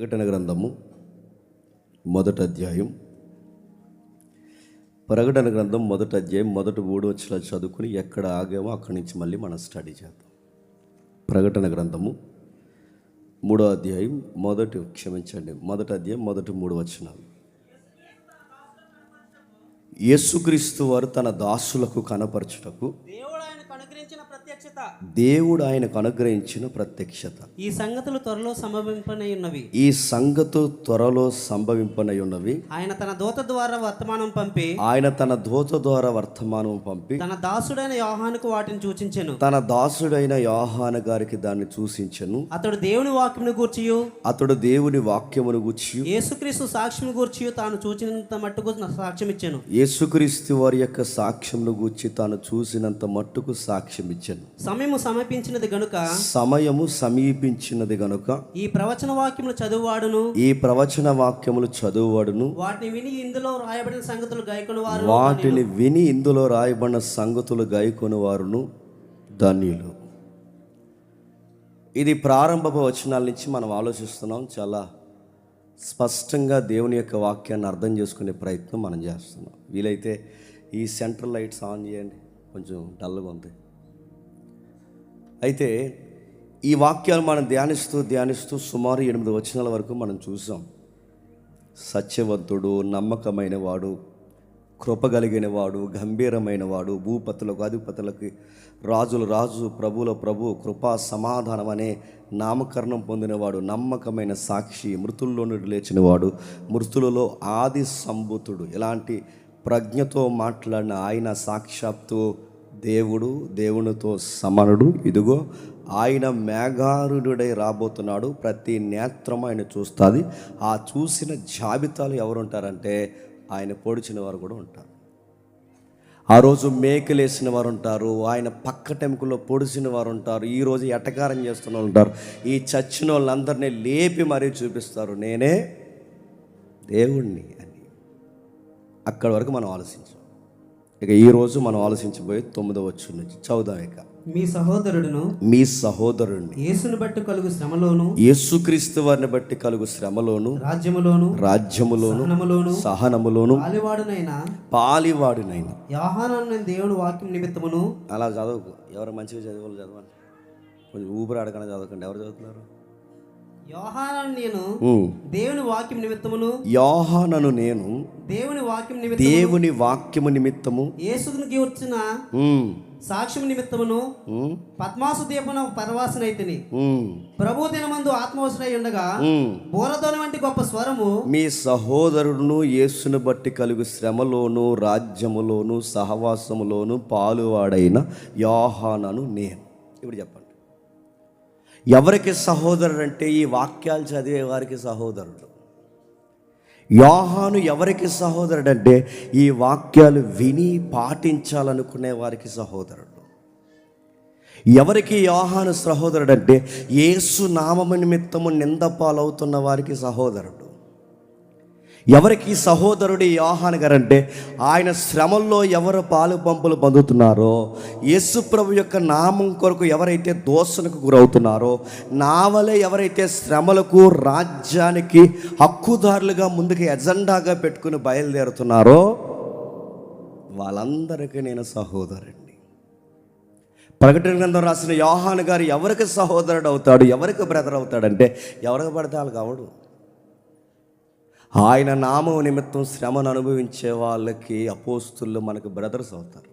ప్రకటన గ్రంథము మొదటి అధ్యాయం. ప్రకటన గ్రంథం మొదటి అధ్యాయం మొదటి 3 వచనాలు చదువుకుని ఎక్కడ ఆగామో అక్కడి నుంచి మళ్ళీ మనం స్టడీ చేద్దాం. ప్రకటన గ్రంథము 3వ అధ్యాయం మొదటి అధ్యాయం మొదటి 3 వచనాలు. యేసుక్రీస్తు వారు తన దాసులకు కనపరచుటకు దేవుడు ఆయనకు అనుగ్రహించిన ప్రత్యక్షత. ఈ సంగతులు త్వరలో సంభవింపనై ఉన్నవి. ఆయన తన దూత ద్వారా వర్తమానం పంపి తన దాసుడైన యోహానుకు వాటిని సూచించెను. తన దాసుడైన యోహాను గారికి దాన్ని సూచించెను. అతడు దేవుని వాక్యమును గూర్చి యేసుక్రీస్తు సాక్ష్యము గూర్చి తాను చూచినంత మట్టుకు సాక్ష్యం ఇచ్చెను. యేసుక్రీస్తు వారి యొక్క సాక్ష్యమును గూర్చి తాను చూసినంత మట్టుకు సాక్ష్యం ఇచ్చెను. సమయము సమీపించినది గనుక ఈ ప్రవచన వాక్యములు చదువువాడును వాటిని విని ఇందులో రాయబడిన సంగతులు గైకొని వారును ధన్యులు. ఇది ప్రారంభపు వచనాల నుంచి మనం ఆలోచిస్తున్నాం. చాలా స్పష్టంగా దేవుని యొక్క వాక్యాన్ని అర్థం చేసుకునే ప్రయత్నం మనం చేస్తున్నాం. వీలైతే ఈ సెంట్రల్ లైట్స్ ఆన్ చేయండి, కొంచెం డల్గా ఉంది. అయితే ఈ వాక్యాలు మనం ధ్యానిస్తూ సుమారు 8 వచనాల వరకు మనం చూసాం. సత్యవంతుడు, నమ్మకమైన వాడు, కృపగలిగిన వాడు, గంభీరమైన వాడు, భూపతులకు అధిపతులకి రాజు, ప్రభుల ప్రభు, కృపా సమాధానం అనే నామకరణం పొందినవాడు, నమ్మకమైన సాక్షి, మృతుల్లో నుండి లేచినవాడు, మృతులలో ఆది సంభూతుడు. ఇలాంటి ప్రజ్ఞతో మాట్లాడిన ఆయన సాక్షాత్తు దేవునితో సమానుడు. ఇదిగో ఆయన మేఘారుడై రాబోతున్నాడు. ప్రతి నేత్రం ఆయన చూస్తుంది. ఆ చూసిన జాబితాలు ఎవరు ఉంటారంటే ఆయన పొడిచిన వారు కూడా ఉంటారు. ఆ రోజు మేకలేసిన వారు ఉంటారు, ఆయన పక్కటెముకలో పొడిచిన వారు ఉంటారు, ఈరోజు ఎటకారం చేస్తున్న వాళ్ళు ఉంటారు. ఈ చచ్చిన వాళ్ళందరినీ లేపి మరీ చూపిస్తారు, నేనే దేవుణ్ణి అని. అక్కడి వరకు మనం ఆలోచించాం. ఇక ఈరోజు మనం ఆలోచించబోయే 9వ వచనం నుంచి చదువుదాం. ఇక మీ సహోదరుడిని యేసుని బట్టి కలుగు శ్రమలోను, యేసుక్రీస్తు వారిని బట్టి కలుగు శ్రమలోను, రాజ్యములోను సహనములోను పాలివాడునైనా యోహాను దేవుని వాక్యం నిమిత్తమును. అలా చదవకు. ఎవరు మంచిగా చదవాలి చదవండి, కొంచెం ఊపిరాడకనే చదవకండి. ఎవరు చదువుతున్నారు? యోహానను నేను దేవుని వాక్యం నిమిత్తము యేసునికి వచ్చిన సాక్ష్యం నిమిత్తమును పద్మాసు దీపమున పరవాసనైతిని. ప్రభు దినమందు ఆత్మవశుడై ఉండగా బోరధ్వని వంటి గొప్ప స్వరము, మీ సహోదరుడును యేసును బట్టి కలుగు శ్రమలోను, రాజ్యములోను, సహవాసములోను పాలువాడైన యోహానను నేను. ఇప్పుడు చెప్పండి, ఎవరికి సహోదరుడు అంటే ఈ వాక్యాలు చదివే వారికి సహోదరుడు. యోహాను ఎవరికి సహోదరుడు అంటే ఈ వాక్యాలు విని పాటించాలనుకునే వారికి సహోదరుడు. ఎవరికి యోహాను సహోదరుడు అంటే యేసు నామము నిమిత్తము నింద పాలవుతున్న వారికి సహోదరుడు. ఎవరికి సహోదరుడు యోహాను గారంటే ఆయన శ్రమల్లో ఎవరు పాలు పంపులు పొందుతున్నారో, యేసు ప్రభు యొక్క నామం కొరకు ఎవరైతే దోషణకు గురవుతున్నారో, నా వలె ఎవరైతే శ్రమలకు రాజ్యానికి హక్కుదారులుగా ముందుకు ఎజెండాగా పెట్టుకుని బయలుదేరుతున్నారో వాళ్ళందరికీ నేను సహోదరుడిని. ప్రకటన గ్రంథం రాసిన యోహాను గారు ఎవరికి సహోదరుడు అవుతాడు, ఎవరికి బ్రదర్ అవుతాడంటే ఎవరికి పడితే వాళ్ళకి అవడు. ఆయన నామం నిమిత్తం శ్రమను అనుభవించే వాళ్ళకి అపోస్తులు మనకు బ్రదర్స్ అవుతారు.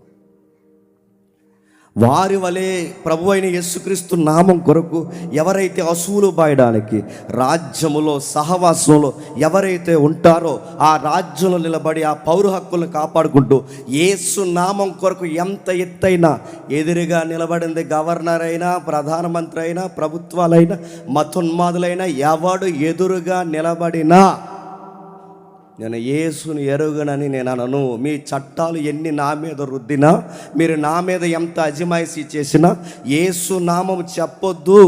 వారి వలె ప్రభు అయిన యేసుక్రీస్తు నామం కొరకు ఎవరైతే అసూలు బాయడానికి, రాజ్యములో సహవాసంలో ఎవరైతే ఉంటారో ఆ రాజ్యంలో నిలబడి ఆ పౌర హక్కులను కాపాడుకుంటూ యేసు నామం కొరకు ఎంత ఎత్తైనా ఎదురుగా నిలబడింది గవర్నర్ అయినా, ప్రధానమంత్రి అయినా, ప్రభుత్వాలైనా, మతోన్మాదులైనా ఎవడు ఎదురుగా నిలబడినా నేను యేసుని ఎరుగనని నేను అనను. మీ చట్టాలు ఎన్ని నా మీద రుద్దినా, మీరు నా మీద ఎంత అజమాయిషీ చేసినా యేసు నామం చెప్పొద్దు.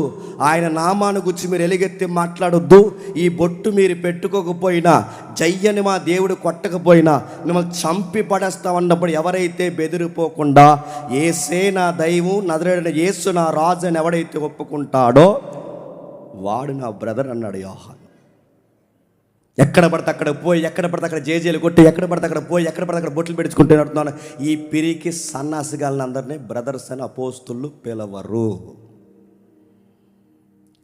ఆయన నామాన్ని గురించి మీరు ఎలుగెత్తి మాట్లాడొద్దు. ఈ బొట్టు మీరు పెట్టుకోకపోయినా, జయ్యని మా దేవుడు కొట్టకపోయినా మిమ్మల్ని చంపి పడేస్తామన్నప్పుడు ఎవరైతే బెదిరిపోకుండా యేసే నా దైవం, నజరేయుడైన యేసు నా రాజు అని ఎవడైతే ఒప్పుకుంటాడో వాడు నా బ్రదర్ అన్నాడు యోహాను. ఎక్కడ పడితే అక్కడ పోయి, ఎక్కడ పడితే అక్కడ జేజేలు కొట్టి, ఎక్కడ పడితే అక్కడ పోయి, ఎక్కడ పడితే అక్కడ బొట్లు పెట్టుకుంటే నడుతున్నాను. ఈ పిరికి సన్నాసిగాలని అందరినీ బ్రదర్స్ అని అపోస్తులు పిలవరు.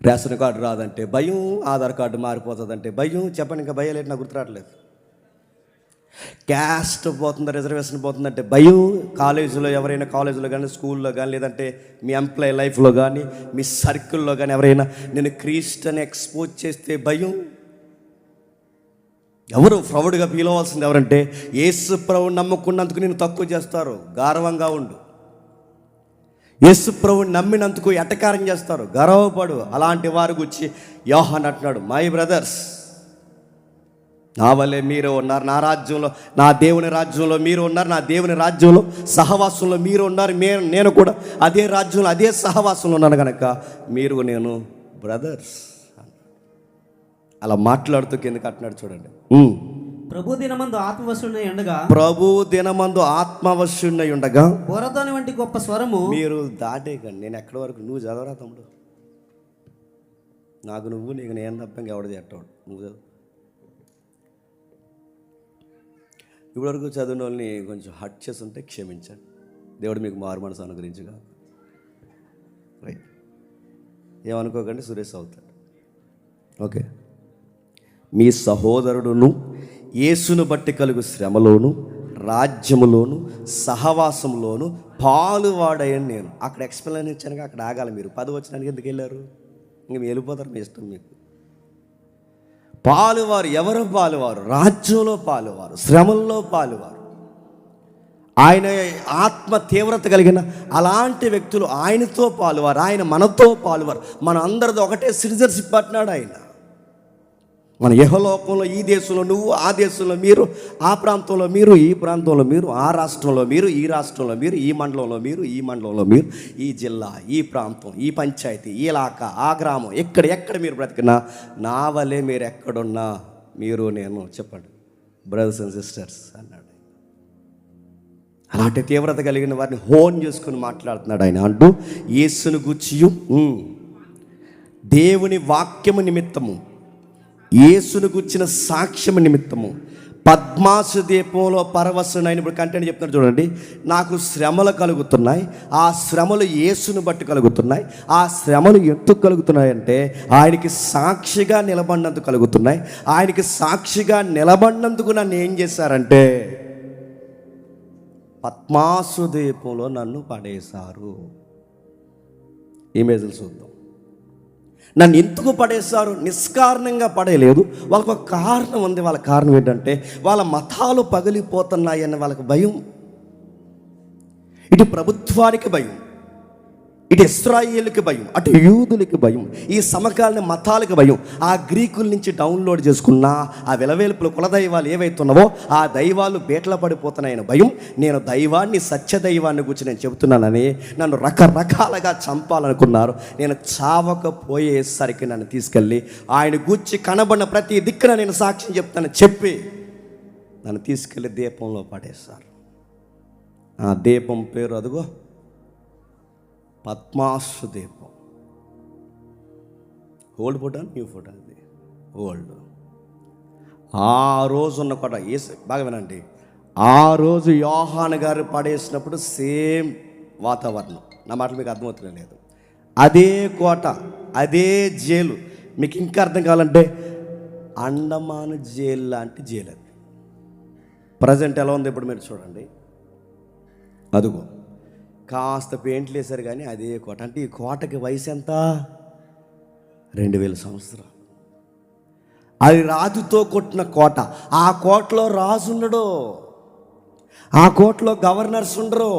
రేషన్ కార్డు రాదంటే భయం, ఆధార్ కార్డు మారిపోతుందంటే భయం. చెప్పండి, ఇంకా భయం లేదు, నాకు గుర్తురావట్లేదు. క్యాస్ట్ పోతుంది, రిజర్వేషన్ పోతుందంటే భయం. కాలేజీలో ఎవరైనా, కాలేజీలో కానీ, స్కూల్లో కానీ, లేదంటే మీ ఎంప్లాయ్ లైఫ్లో కానీ, మీ సర్కిల్లో కానీ ఎవరైనా నేను క్రిస్టియన్ ఎక్స్పోజ్ చేస్తే భయం. ఎవరు ప్రౌడ్గా ఫీల్ అవ్వాల్సింది ఎవరంటే, యేసు ప్రభువుని నమ్ముకున్నందుకు నేను తక్కువ చేస్తారు, గర్వంగా ఉండు. యేసు ప్రభువుని నమ్మినందుకు ఎటకారం చేస్తారు, గర్వపడు. అలాంటి వారి గురించి యోహాన్ అంటున్నాడు, మై బ్రదర్స్, నా వల్లే మీరు ఉన్నారు, నా రాజ్యంలో, నా దేవుని రాజ్యంలో మీరు ఉన్నారు, నా దేవుని రాజ్యంలో సహవాసంలో మీరు ఉన్నారు, నేను కూడా అదే రాజ్యంలో అదే సహవాసంలో ఉన్నాను కనుక మీరు నేను బ్రదర్స్. అలా మాట్లాడుతూ కిందకి అంటున్నాడు చూడండి. ప్రభు దినమందు ఆత్మవశుడై ఉండగా, ప్రభు దినమందు ఆత్మవశుడై ఉండగా బోరదాని వంటి గొప్ప స్వరము. మీరు దాటేకండి, నేను ఎక్కడి వరకు, నువ్వు చదవరా తమ్ముడు, నాకు నువ్వు, నీకు నేను తప్ప ఎవడ చేస్తాడు, నువ్వు చదువు. ఇప్పటివరకు చదివిన వాళ్ళని కొంచెం హట్ చేసి ఉంటే క్షమించండి, దేవుడు మీకు మారు మనసు అనుగ్రహించుగా. రైట్, ఏమనుకోకండి, సురేష్ అవుతాడు. ఓకే. మీ సహోదరుడును యేసును బట్టి కలుగు శ్రమలోను, రాజ్యములోను, సహవాసంలోను పాలువాడని నేను. అక్కడ ఎక్స్ప్లెయిన్ ఇచ్చాను, అక్కడ ఆగాలి. మీరు 10 వచనానికి ఎందుకు వెళ్ళారు? ఇంక మీరు వెళ్ళిపోతారు, మీ ఇష్టం. మీకు పాలువారు ఎవరు? పాలువారు రాజ్యంలో పాలువారు, శ్రమల్లో పాలువారు, ఆయన ఆత్మ తీవ్రత కలిగిన అలాంటి వ్యక్తులు ఆయనతో పాలువారు, ఆయన మనతో పాలువారు. మన అందరిది ఒకటే సిటిజన్షిప్ అంటున్నాడు ఆయన. మన యెహోలోకంలో ఈ దేశంలో నువ్వు, ఆ దేశంలో మీరు, ఆ ప్రాంతంలో మీరు, ఈ ప్రాంతంలో మీరు, ఆ రాష్ట్రంలో మీరు, ఈ రాష్ట్రంలో మీరు, ఈ మండలంలో మీరు, ఈ మండలంలో మీరు, ఈ జిల్లా, ఈ ప్రాంతం, ఈ పంచాయతీ, ఈ ఇలాకా, ఆ గ్రామం, ఎక్కడ మీరు బ్రతికినా నా వల్లే మీరు ఎక్కడున్నా మీరు నేను, చెప్పండి, బ్రదర్స్ అండ్ సిస్టర్స్ అన్నాడు. అలాంటి తీవ్రత కలిగిన వారిని హోన్ చేసుకుని మాట్లాడుతున్నాడు ఆయన. అంటూ యేసును గూర్చియు దేవుని వాక్యము నిమిత్తము, యేసును గుర్చిన సాక్ష్యము నిమిత్తము పద్మాసు దీపంలో పరవశునైన. ఇప్పుడు కంటెంట్ చెప్తున్నాడు చూడండి. నాకు శ్రమలు కలుగుతున్నాయి, ఆ శ్రమలు యేసును బట్టి కలుగుతున్నాయి. ఆ శ్రమలు ఎందుకు కలుగుతున్నాయంటే ఆయనకి సాక్షిగా నిలబడినందుకు కలుగుతున్నాయి. ఆయనకి సాక్షిగా నిలబడినందుకు నన్ను ఏం చేశారంటే పద్మాసు దీపంలో నన్ను పడేశారు. ఇమేజ్లు చూద్దాం. నన్ను ఎందుకు పడేశారు? నిష్కారణంగా పడేయలేదు, వాళ్ళకు ఒక కారణం ఉంది. వాళ్ళ కారణం ఏంటంటే వాళ్ళ మతాలు పగిలిపోతున్నాయని వాళ్ళకి భయం. ఇటు ప్రభుత్వానికి భయం, ఇటు ఇశ్రాయేలుకి భయం, అటు యూదులకి భయం, ఈ సమకాలీన మతాలకు భయం. ఆ గ్రీకుల నుంచి డౌన్లోడ్ చేసుకున్న ఆ విలవేల్పుల కులదైవాలు ఏవైతున్నావో ఆ దైవాలు బేటలో పడిపోతున్నాయని భయం. నేను దైవాన్ని, సత్యదైవాన్ని గురించి నేను చెబుతున్నానని నన్ను రకరకాలుగా చంపాలనుకున్నారు. నేను చావకపోయేసరికి నన్ను తీసుకెళ్ళి ఆయన గూర్చి కనబడిన ప్రతి దిక్కున నేను సాక్ష్యం చెప్తానని చెప్పి నన్ను తీసుకెళ్ళి దీపంలో పడేశారు. ఆ దీపం పేరు అదిగో పద్మాసు దీపం. ఓల్డ్ ఫోటో, న్యూ ఫోటో, అది ఓల్డ్. ఆ రోజు ఉన్న కోట బాగా వినండి. ఆ రోజు యోహాను గారు పడేసినప్పుడు సేమ్ వాతావరణం. నా మాటలు మీకు అర్థమవుతున్నా లేదు? అదే కోట, అదే జైలు. మీకు ఇంకా అర్థం కావాలంటే అండమాన్ జైలు లాంటి జైలు అది. ప్రజెంట్ ఎలా ఉంది ఇప్పుడు మీరు చూడండి. అదిగో కాస్త పెయింట్లు వేశారు కానీ అదే కోట. అంటే ఈ కోటకి వయసు ఎంత? 2000 సంవత్సరాలు. అది రాజుతో కొట్టిన కోట. ఆ కోటలో రాజు ఉండడు, ఆ కోటలో గవర్నర్స్ ఉండరు,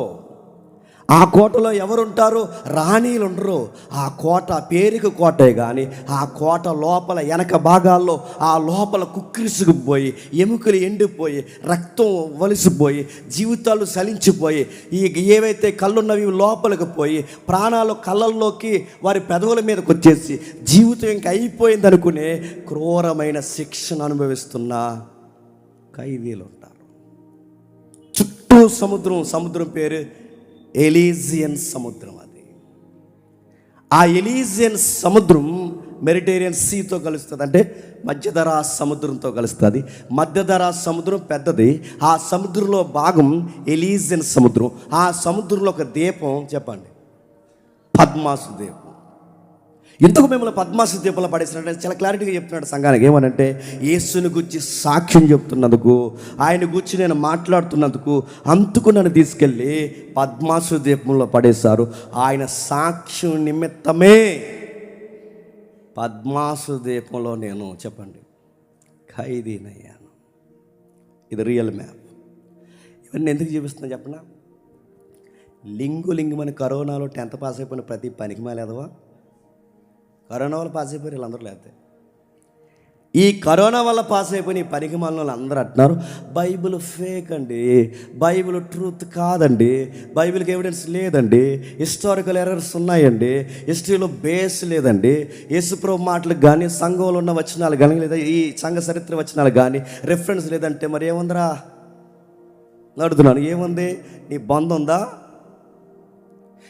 ఆ కోటలో ఎవరుంటారు? రాణీలు ఉండరు. ఆ కోట పేరుకు కోటే కానీ ఆ కోట లోపల వెనక భాగాల్లో ఆ లోపల కుక్కిరిసుకుపోయి, ఎముకలు ఎండిపోయి, రక్తం వలిసిపోయి, జీవితాలు సలించిపోయి, ఈ ఏవైతే కళ్ళున్నవి లోపలికి పోయి ప్రాణాలు కళ్ళల్లోకి వారి పెదవుల మీదకి వచ్చేసి జీవితం ఇంక అయిపోయింది అనుకునే క్రూరమైన శిక్షను అనుభవిస్తున్న ఖైదీలు ఉంటారు. చుట్టూ సముద్రం పేరు ఎలీజియన్ సముద్రం. అది ఆ ఎలీజియన్ సముద్రం మెడిటేరియన్ సీతో కలుస్తుంది, అంటే మధ్యధరా సముద్రంతో కలుస్తుంది. మధ్యధరా సముద్రం పెద్దది, ఆ సముద్రంలో భాగం ఎలీజియన్ సముద్రం. ఆ సముద్రంలో ఒక దీపం, చెప్పండి, పద్మాసు దీపం. ఎందుకు మిమ్మల్ని పద్మాసు దీపంలో పడేసినట్టు చాలా క్లారిటీగా చెప్తున్నాడు సంఘానికి. ఏమనంటే యేసుని గురించి సాక్ష్యం చెప్తున్నందుకు, ఆయన గురించి నేను మాట్లాడుతున్నందుకు అందుకు నన్ను తీసుకెళ్ళి పద్మాసు దీపంలో పడేశారు. ఆయన సాక్ష్యం నిమిత్తమే పద్మాసు దీపంలో నేను, చెప్పండి, ఖైదీనయ్యాను. ఇది రియల్ మ్యాప్. ఇవన్నీ ఎందుకు చూపిస్తున్నా చెప్పనా? లింగుమని కరోనాలో 10th పాస్ అయిపోయిన ప్రతి పనికి మాలేదవా, కరోనా వల్ల పాస్ అయిపోయారు వీళ్ళందరూ. లేకపోతే ఈ కరోనా వల్ల పాస్ అయిపోయిన ఈ పనికి మాలిన వాళ్ళు అందరూ అంటున్నారు బైబిల్ ఫేక్ అండి, బైబిల్ ట్రూత్ కాదండి, బైబిల్కి ఎవిడెన్స్ లేదండి, హిస్టారికల్ ఎర్రర్స్ ఉన్నాయండి, హిస్టరీలో బేస్ లేదండి, యేసుప్రభు మాటలకు కానీ సంఘంలో ఉన్న వచనాలు కానీ లేదా ఈ సంఘ చరిత్ర వచనాలు కానీ రెఫరెన్స్ లేదంటే మరి ఏముందిరా అడుగుతున్నాను. ఏముంది? నీ బంధం ఉందా?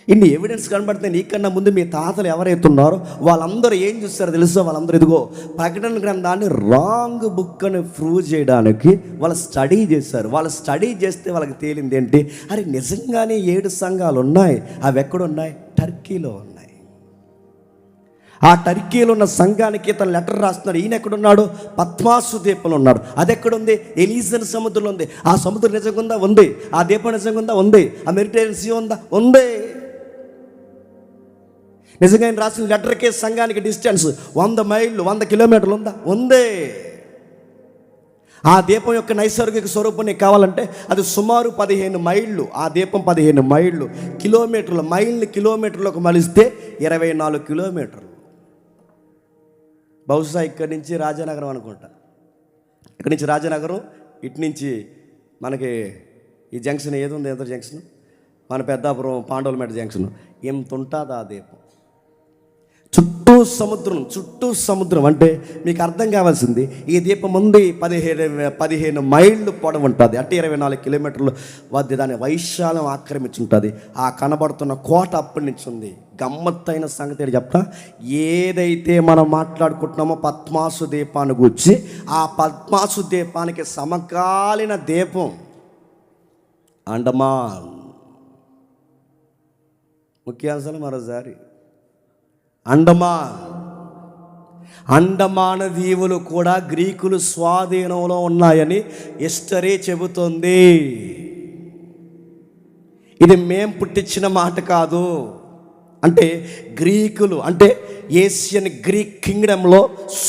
ఇన్ని ఎవిడెన్స్ కనబడితే నీకన్నా ముందు మీ తాతలు ఎవరైతే ఉన్నారో వాళ్ళందరూ ఏం చూస్తారో తెలుసో, వాళ్ళందరూ ఇదిగో ప్రకటన గ్రంథాన్ని రాంగ్ బుక్ అని ప్రూవ్ చేయడానికి వాళ్ళు స్టడీ చేశారు. వాళ్ళు స్టడీ చేస్తే వాళ్ళకి తేలింది ఏంటి, అరే నిజంగానే 7 సంఘాలు ఉన్నాయి. అవి ఎక్కడున్నాయి? టర్కీలో ఉన్నాయి. ఆ టర్కీలో ఉన్న సంఘానికి ఇతను లెటర్ రాస్తున్నాడు. ఈయన ఎక్కడున్నాడు? పద్మాసు దీపంలో ఉన్నాడు. అది ఎక్కడుంది? ఎలీజియన్ సముద్రంలో ఉంది. ఆ సముద్రం నిజంగా ఉందా? ఉంది. ఆ దీపం నిజంగా ఉందా? ఉంది. ఆ మెడిటేరియన్ సీ ఉందా? ఉంది. నిజంగా ఆయన రాసిన లెటర్కే సంఘానికి డిస్టెన్స్ 100 మైళ్ళు 100 కిలోమీటర్లు ఉందా? ఉంది. ఆ దీపం యొక్క నైసర్గిక స్వరూపం నీకు కావాలంటే అది సుమారు 15 మైళ్ళు. ఆ దీపం 15 మైళ్ళు, కిలోమీటర్లు, మైళ్ళని కిలోమీటర్లకు మలిస్తే 24 కిలోమీటర్లు. బహుశా ఇక్కడి నుంచి రాజానగరం అనుకుంటా. ఇక్కడి నుంచి రాజానగరం, ఇటు నుంచి మనకి ఈ జంక్షన్ ఏది ఉంది, ఎంత జంక్షన్, మన పెద్దాపురం పాండవులమేట జంక్షన్, ఎంత ఉంటుంది ఆ దీపం. చుట్టూ సముద్రం అంటే మీకు అర్థం కావాల్సింది, ఈ దీపం ఉంది 15 మైళ్ళు పొడవు ఉంటుంది, అంటే 24 కిలోమీటర్లు వద్ద దాని వైశాల్యం ఆక్రమించుంటుంది. ఆ కనబడుతున్న కోట అప్పటి నుంచి ఉంది. గమ్మత్తైన సంగతి చెప్పా, ఏదైతే మనం మాట్లాడుకుంటున్నామో పద్మాసు దీపాన్ని గురించి, ఆ పద్మాసు దీపానికి సమకాలీన దీపం అండమాన్. ముఖ్యాంశాలు మరోసారి, అండమాన దీవులు కూడా గ్రీకులు స్వాధీనంలో ఉన్నాయని హిస్టరీ చెబుతుంది. ఇది మేం పుట్టించిన మాట కాదు. అంటే గ్రీకులు, అంటే ఏషియన్ గ్రీక్ కింగ్డమ్లో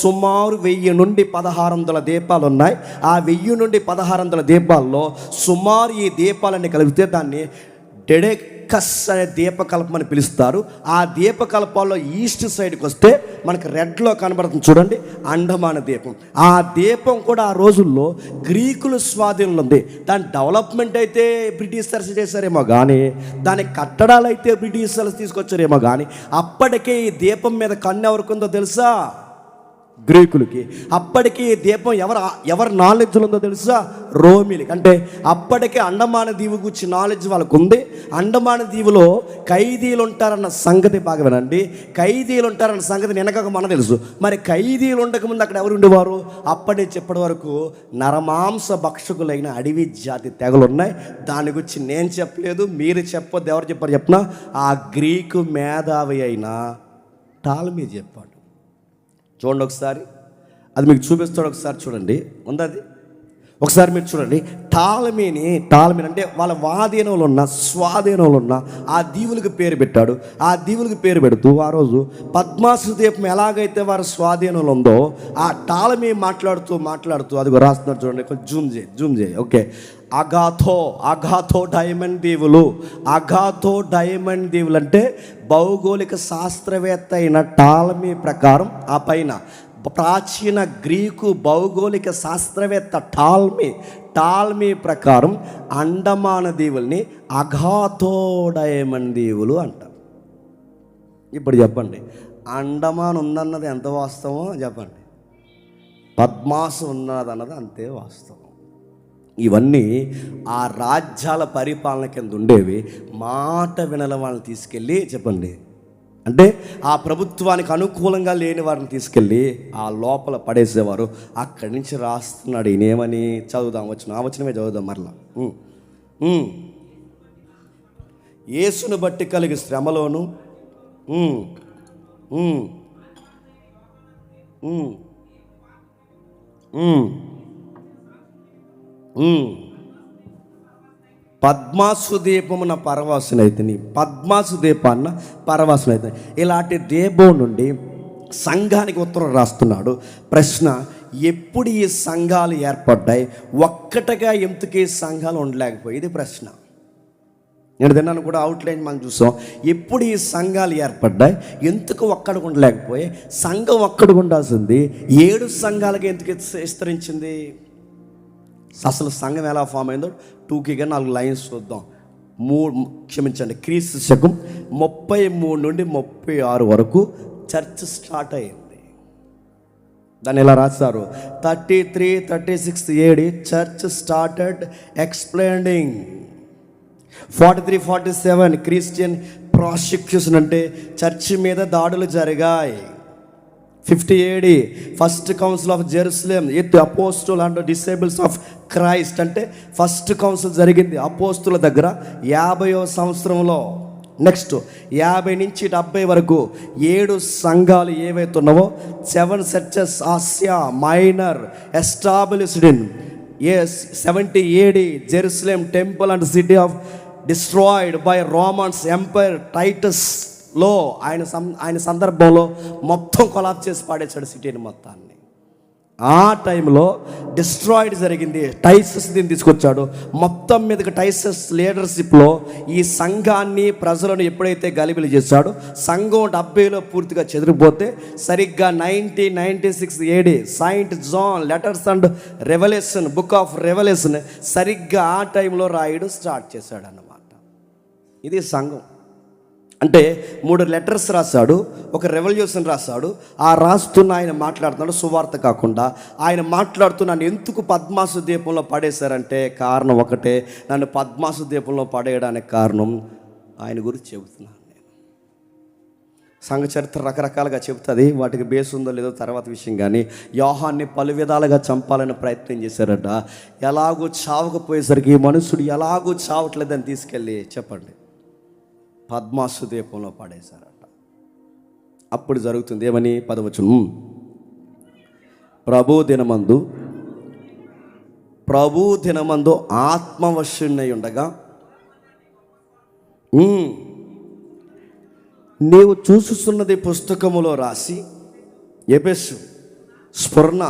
సుమారు 1000 నుండి 1600 దీపాలు ఉన్నాయి. ఆ 1000 నుండి 1600 దీపాల్లో సుమారు ఈ దీపాలన్నీ కలిపితే దాన్ని డెడెకస్ అనే దీపకల్పం అని పిలుస్తారు. ఆ దీపకల్పాల్లో ఈస్ట్ సైడ్కి వస్తే మనకు రెడ్లో కనబడుతుంది చూడండి, అండమాన దీపం. ఆ దీపం కూడా ఆ రోజుల్లో గ్రీకుల స్వాధీనంలో ఉంది. దాని డెవలప్మెంట్ అయితే బ్రిటిషర్స్ చేశారేమో కానీ, దాని కట్టడాలు అయితే బ్రిటిషర్స్ తీసుకొచ్చారేమో కానీ, అప్పటికే ఈ దీపం మీద కన్ను ఎవరికుందో తెలుసా? గ్రీకులకి. అప్పటికి దీపం ఎవరి నాలెడ్జ్లో ఉందో తెలుసా? రోమిలకి. అంటే అప్పటికే అండమాన దీవు గురించి నాలెడ్జ్ వాళ్ళకు ఉంది. అండమాన దీవులో ఖైదీలు ఉంటారన్న సంగతి బాగా వినండి. ఖైదీలు ఉంటారన్న సంగతి వెనక మన తెలుసు. మరి ఖైదీలు ఉండకముందు అక్కడ ఎవరు ఉండేవారు? అప్పటి నుంచి ఇప్పటి వరకు నరమాంస భక్షకులైన అడవి జాతి తెగలు ఉన్నాయి. దాని గురించి నేను చెప్పలేదు, మీరు చెప్పొద్దు. ఎవరు చెప్పారు చెప్పినా? ఆ గ్రీకు మేధావి అయిన టాలమీ చెప్పాడు. చూడండి ఒకసారి, అది మీకు చూపిస్తాడు. ఒకసారి చూడండి, ఉంది అది. ఒకసారి మీరు చూడండి. టాలమీని అంటే వాళ్ళ స్వాధీనంలో ఉన్న ఆ దీవులకు పేరు పెట్టాడు. ఆ దీవులకు పేరు పెడుతూ ఆ రోజు పద్మాసు దీపం ఎలాగైతే వారి స్వాధీనంలో ఉందో, ఆ టాలమీ మాట్లాడుతూ అదిగో రాస్తున్నాడు చూడండి. కొంచెం జూమ్ చేయి. ఓకే. అగాథో డైమండ్ దీవులు. అగాథో డైమండ్ దీవులు అంటే భౌగోళిక శాస్త్రవేత్త అయిన టాలమీ ప్రకారం, ఆ పైన ప్రాచీన గ్రీకు భౌగోళిక శాస్త్రవేత్త టాల్మీ ప్రకారం అండమాన దీవుల్ని అగాథో డైమండ్ దీవులు అంటారు. ఇప్పుడు చెప్పండి, అండమాన్ ఉందన్నది ఎంత వాస్తవమో చెప్పండి, పద్మాసు ఉన్నదన్నది అంతే వాస్తవం. ఇవన్నీ ఆ రాజ్యాల పరిపాలన కింద ఉండేవి. మాట వినల వాళ్ళని తీసుకెళ్ళి చెప్పండి అంటే ఆ ప్రభుత్వానికి అనుకూలంగా లేని వారిని తీసుకెళ్ళి ఆ లోపల పడేసేవారు. అక్కడి నుంచి రాస్తున్నాడు ఈయనేమని. చదువుదాం, ఆ వచనమే చదువుదాం మరలా. యేసును బట్టి కలిగి శ్రమలోను పద్మాసు దీపమున పరవాసునైతిని, పద్మాసు దీపాన్న పరవాసునైతిని. ఇలాంటి దీపం నుండి సంఘానికి ఉత్తరం రాస్తున్నాడు. ప్రశ్న, ఎప్పుడు ఈ సంఘాలు ఏర్పడ్డాయి? ఒక్కటగా ఎందుకు ఈ సంఘాలు ఉండలేకపోయి? ఇది ప్రశ్న. నేను తిన్నాను కూడా అవుట్లైన్ మనం చూసాం. ఎప్పుడు ఈ సంఘాలు ఏర్పడ్డాయి, ఎందుకు ఒక్కడికి ఉండలేకపోయి? సంఘం ఒక్కడికి ఉండాల్సింది 7 సంఘాలకి ఎందుకు విస్తరించింది? అసలు సంఘం ఎలా ఫామ్ అయిందో టూకీగా 4 లైన్స్ చూద్దాం. క్రీస్తు శకం 33 నుండి 36 వరకు చర్చ్ స్టార్ట్ అయింది. దాన్ని ఎలా రాస్తారు? 33, 36 AD church started explaining. 43, 47 Christian prosecution అంటే చర్చి మీద దాడులు జరిగాయి. 50 AD first council of Jerusalem with apostle and disables of Christ అంటే ఫస్ట్ కౌన్సిల్ జరిగింది అపోస్తుల దగ్గర 50వ సంవత్సరంలో. నెక్స్ట్ 50 నుంచి 70 వరకు 7 సంఘాలు ఏవైతే ఉన్నావో 7 churches Asia minor established in 70 AD Jerusalem temple and city of destroyed by Romans empire Titus లో ఆయన సందర్భంలో మొత్తం కొలాప్స్ చేసి పాడేశాడు సిటీని మొత్తాన్ని. ఆ టైంలో డిస్ట్రాయిడ్ జరిగింది. టైసస్ దీన్ని తీసుకొచ్చాడు. మొత్తం మీదకి టైసస్ లీడర్షిప్లో ఈ సంఘాన్ని ప్రజలను ఎప్పుడైతే గలిబిలి చేశాడో సంఘం 70లో పూర్తిగా చెదిరిపోతే సరిగ్గా 96 AD saint John letters and revelation book of revelation సరిగ్గా ఆ టైంలో రాయడం స్టార్ట్ చేశాడు అన్నమాట. ఇది సంఘం అంటే 3 లెటర్స్ రాశాడు, ఒక రెవల్యూషన్ రాశాడు. ఆ రాస్తున్న ఆయన మాట్లాడుతున్నాడు సువార్త కాకుండా. ఆయన మాట్లాడుతూ నన్ను ఎందుకు పద్మాసు దీపంలో పడేశారంటే కారణం ఒకటే. నన్ను పద్మాసు దీపంలో పడేయడానికి కారణం ఆయన గురించి చెబుతున్నాను నేను. సంఘ చరిత్ర రకరకాలుగా చెబుతుంది, వాటికి బేస్ ఉందో లేదో తర్వాత విషయం. కానీ యోహాన్ని పలు విధాలుగా చంపాలని ప్రయత్నం చేశారట. ఎలాగూ చావకపోయేసరికి ఈ మనుషుడు ఎలాగూ చావట్లేదని తీసుకెళ్ళి చెప్పండి పద్మాసు దీపంలో పడేశారట. అప్పుడు జరుగుతుంది ఏమని? 10వ వచనం, ప్రభు దినమందు ఆత్మవశున్నై ఉండగా నీవు చూస్తున్నది పుస్తకములో రాసి ఎఫెసు స్ఫురణ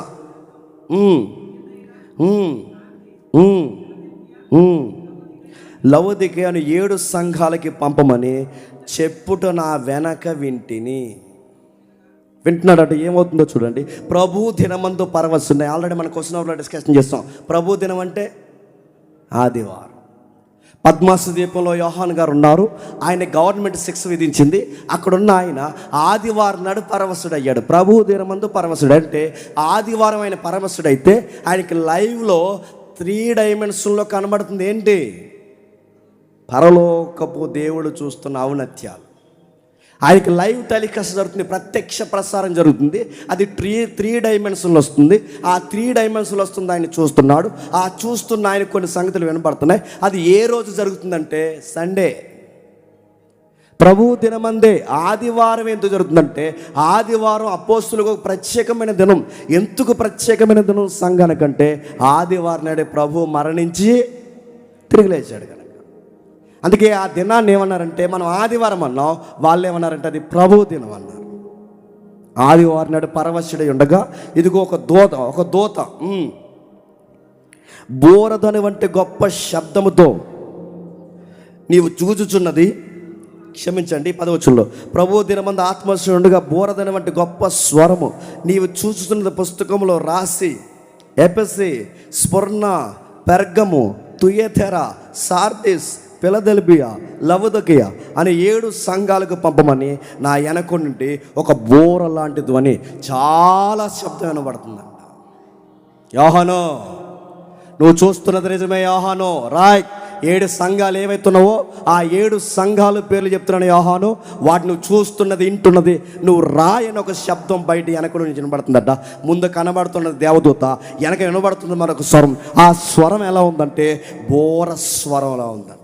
లవొదికయ అని 7 సంఘాలకి పంపమని చెప్పుట నా వెనక వింటిని. వింటున్నాడట. ఏమవుతుందో చూడండి. ప్రభు దినమందు పరవశున్నాయి. ఆల్రెడీ మన క్వశ్చన్ అవర్లో డిస్కషన్ చేస్తాం. ప్రభు దినం అంటే ఆదివారం. పద్మాసు దీపంలో యోహాన్ గారు ఉన్నారు. ఆయన గవర్నమెంట్ శిక్ష విధించింది. అక్కడున్న ఆయన ఆదివారం నాడు పరవశుడయ్యాడు. ప్రభు దినమందు పరవశుడు అంటే ఆదివారం ఆయన పరవశుడైతే ఆయనకి లైవ్లో 3 డైమెన్షన్లో కనబడుతుంది. ఏంటి? పరలోకపు దేవుడు చూస్తున్న ఔన్నత్యాలు. ఆయనకి లైవ్ టెలికాస్ట్ జరుగుతుంది, ప్రత్యక్ష ప్రసారం జరుగుతుంది. అది 3 డైమెన్షన్లు వస్తుంది. ఆ 3 డైమెన్షన్లు వస్తుంది, ఆయన చూస్తున్నాడు. ఆ చూస్తున్న ఆయన కొన్ని సంగతులు వినబడుతున్నాయి. అది ఏ రోజు జరుగుతుందంటే సండే, ప్రభు దినమందే. ఆదివారం ఎందుకు జరుగుతుందంటే ఆదివారం అపోస్తులకు ఒక ప్రత్యేకమైన దినం. ఎందుకు ప్రత్యేకమైన దినం సంఘానికంటే ఆదివారం నాడే ప్రభు మరణించి తిరిగి లేచాడు కనుక. అందుకే ఆ దినాన్ని ఏమన్నారంటే మనం ఆదివారం అన్నాం, వాళ్ళు ఏమన్నారంటే అది ప్రభు దినం అన్నారు. ఆదివారం నాడు పరవశుడై ఉండగా ఇదిగో ఒక దూత బోరదని వంటి గొప్ప శబ్దముతో నీవు చూచుచున్నది, క్షమించండి 10వ వచనంలో, ప్రభు దినమందు ఆత్మవశుడై ఉండగా బోరదని వంటి గొప్ప స్వరము నీవు చూచుచున్నది పుస్తకంలో రాసి ఎఫెసు స్ఫురణ పెర్గము తుయథెరా సార్దిస్ ఫిలదెల్ఫియా లవొదికయ అని 7 సంఘాలకు పంపమని నా వెనక నుండి ఒక బోర లాంటి ధ్వని చాలా శబ్దం వినబడుతుందంట. యోహాను నువ్వు చూస్తున్నది నిజమే యోహాను, రాయ్ 7 సంఘాలు ఏవైతున్నావో ఆ 7 సంఘాలు పేర్లు చెప్తున్నాను యోహాను. వాటిని నువ్వు చూస్తున్నది, వింటున్నది. నువ్వు రాయని ఒక శబ్దం బయట వెనక నుంచి వినబడుతుందట. ముందు కనబడుతున్నది దేవదూత, వెనక వినబడుతుంది మరొక స్వరం. ఆ స్వరం ఎలా ఉందంటే బోర స్వరంలా ఉందంట.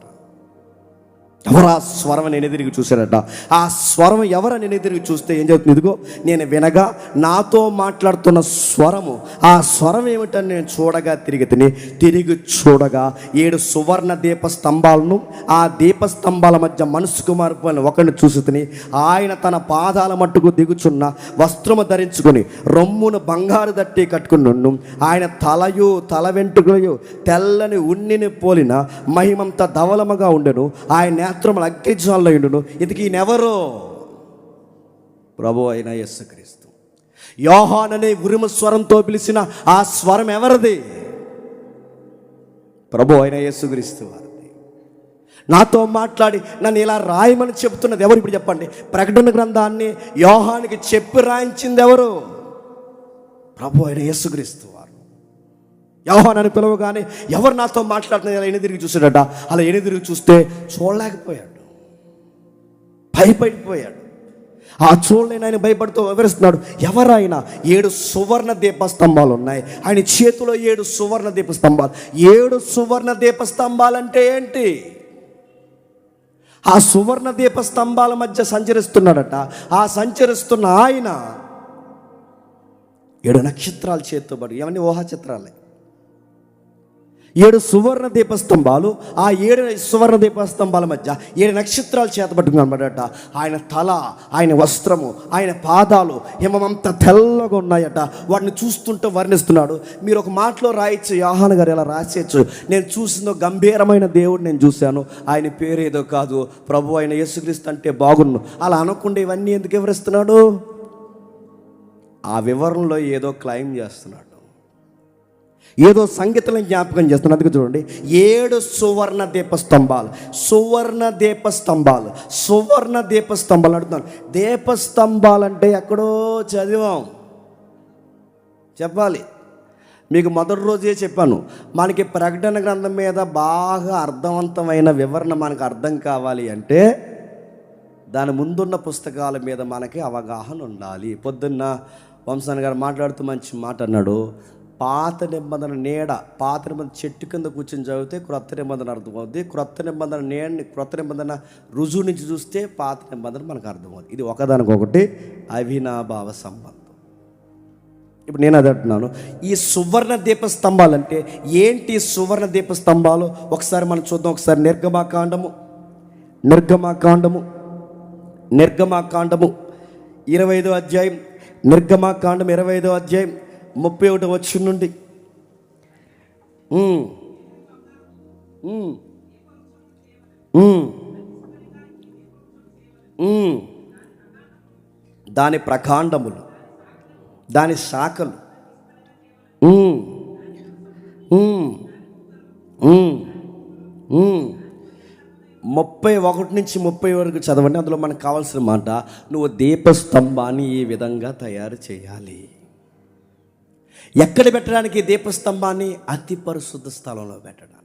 ఎవరు ఆ స్వరం నేను ఎదురుగా చూశారట. ఆ స్వరం ఎవరని నేను ఎదురుగా చూస్తే ఏం చెప్తుంది? ఇదిగో నేను వినగా నాతో మాట్లాడుతున్న స్వరము. ఆ స్వరం ఏమిటని నేను చూడగా తిరిగి చూడగా 7 సువర్ణ దీప స్తంభాలను, ఆ దీపస్తంభాల మధ్య మనుష్య కుమారుని ఒకరిని చూసి ఆయన తన పాదాల మట్టుకు దిగుచున్న వస్త్రము ధరించుకొని రొమ్మును బంగారు దట్టి కట్టుకుని ఆయన తల వెంట్రుకలు తెల్లని ఉన్నిని పోలిన మహిమంత ధవలముగా ఉండెను. ఆయన నేత్రములు అగ్నిజ్వాలలో ఉండును. ఇది ఈయనెవరో? ప్రభు అయిన యేసుక్రీస్తు. యోహాను అనే ఉరుము స్వరంతో పిలిచిన ఆ స్వరం ఎవరిది? ప్రభు అయిన యేసుక్రీస్తు వారిది. నాతో మాట్లాడి నన్ను ఇలా రాయమని చెప్తున్నది ఎవరు? ఇప్పుడు చెప్పండి. ప్రకటన గ్రంథాన్ని యోహానుకి చెప్పి రాయించింది ఎవరు? ప్రభు అయిన యేసుక్రీస్తు వారు. యోహాను అని పిలవగానే ఎవరు నాతో మాట్లాడుతున్నారు అలా ఎనిదిరిగి చూశాడట. అలా ఎనిదిరిగి చూస్తే చూడలేకపోయాడు, భయపడిపోయాడు. ఆ చూడలేని ఆయన భయపడుతూ వివరిస్తున్నాడు. ఎవరైనా 7 సువర్ణ దీపస్తంభాలు ఉన్నాయి. ఆయన చేతిలో 7 సువర్ణ దీపస్తంభాలు. 7 సువర్ణ దీపస్తంభాలంటే ఏంటి? ఆ సువర్ణ దీపస్తంభాల మధ్య సంచరిస్తున్నాడట. ఆ సంచరిస్తున్న ఆయన 7 నక్షత్రాలు చేతితో పడి, ఇవన్నీ ఊహా చిత్రాలే. 7 సువర్ణ దీపస్తంభాలు, ఆ 7 సువర్ణ దీపస్తంభాల మధ్య 7 నక్షత్రాలు చేతబట్టుకున్నాడట. ఆయన తల, ఆయన వస్త్రము, ఆయన పాదాలు హిమమంతా తెల్లగా ఉన్నాయట. వాటిని చూస్తుంటే వర్ణిస్తున్నాడు. మీరు ఒక మాటలో రాయొచ్చు, యోహాను గారు ఎలా రాసేయచ్చు, నేను చూసిన గంభీరమైన దేవుడు నేను చూశాను, ఆయన పేరేదో కాదు, ప్రభు అయిన యేసుక్రీస్తు అంటే బాగున్ను అలా అనకుండా ఇవన్నీ ఎందుకు వివరిస్తున్నాడు? ఆ వివరణలో ఏదో క్లెయిమ్ చేస్తున్నాడు, ఏదో సంగీతం జ్ఞాపకం చేస్తున్నాడు. అందుకే చూడండి, 7 సువర్ణ దీపస్తంభాలు. సువర్ణ దీపస్తంభాలు, సువర్ణ దీపస్తంభాలు అంటున్నాను. దీపస్తంభాలు అంటే ఎక్కడో చదివాం, చెప్పాలి. మీకు మొదటి రోజే చెప్పాను, మనకి ప్రకటన గ్రంథం మీద బాగా అర్థవంతమైన వివరణ మనకు అర్థం కావాలి అంటే దాని ముందున్న పుస్తకాల మీద మనకి అవగాహన ఉండాలి. పొద్దున్న వంశాన్ గారు మాట్లాడుతూ మంచి మాట అన్నాడు. పాత నిబంధన నీడ, పాత నిబంధన చెట్టు కింద కూర్చొని చదివితే క్రొత్త నిబంధన అర్థమవుద్ది. క్రొత్త నిబంధన నీడని, క్రొత్త నిబంధన రుజువు నుంచి చూస్తే పాత నిబంధన మనకు అర్థమవుతుంది. ఇది ఒకదానికొకటి అవినాభావ సంబంధం. ఇప్పుడు నేను అది అంటున్నాను, ఈ సువర్ణ దీపస్తంభాలు అంటే ఏంటి? సువర్ణ దీపస్తంభాలు ఒకసారి మనం చూద్దాం. ఒకసారి నిర్గమాకాండము 25వ అధ్యాయం, నిర్గమాకాండం 25వ అధ్యాయం 31వ వచనం నుండి. దాని ప్రకాండములు, దాని శాఖలు, 31 నుంచి 30 వరకు చదవండి. అందులో మనకు కావాల్సిన మాట, నువ్వు దీపస్తంభాన్ని ఈ విధంగా తయారు చేయాలి. ఎక్కడ పెట్టడానికి? దీపస్తంభాన్ని అతి పరిశుద్ధ స్థలంలో పెట్టడానికి.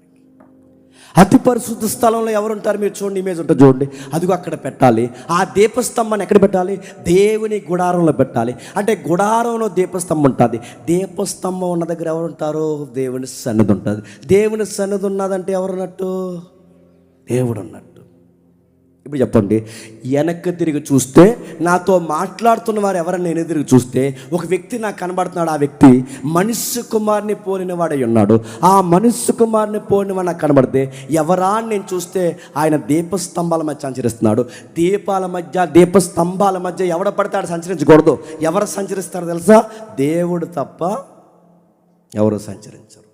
అతి పరిశుద్ధ స్థలంలో ఎవరుంటారు? మీరు చూడండి, ఇమేజ్ ఉంటుంది చూడండి, అదిగో అక్కడ పెట్టాలి. ఆ దీపస్తంభాన్ని ఎక్కడ పెట్టాలి? దేవుని గుడారంలో పెట్టాలి. అంటే గుడారంలో దీపస్తంభం ఉంటుంది. దీపస్తంభం ఉన్న దగ్గర ఎవరుంటారు? దేవుని సన్నిధి ఉంటుంది. దేవుని సన్నిధి ఉన్నదంటే ఎవరున్నట్టు? దేవుడు అన్నట్టు. ఇప్పుడు చెప్పండి, వెనక్కి తిరిగి చూస్తే నాతో మాట్లాడుతున్న వారు ఎవరని నేను తిరిగి చూస్తే ఒక వ్యక్తి నాకు కనబడుతున్నాడు. ఆ వ్యక్తి మనుష్య కుమారుని పోలిన వాడై ఉన్నాడు. ఆ మనుష్య కుమారుని పోలిన వాడు నాకు కనబడితే ఎవరా అని నేను చూస్తే ఆయన దీపస్తంభాల మధ్య సంచరిస్తున్నాడు. దీపస్తంభాల మధ్య ఎవడ పడతాడు సంచరించకూడదు. ఎవరు సంచరిస్తారో తెలుసా? దేవుడు తప్ప ఎవరు సంచరించరు.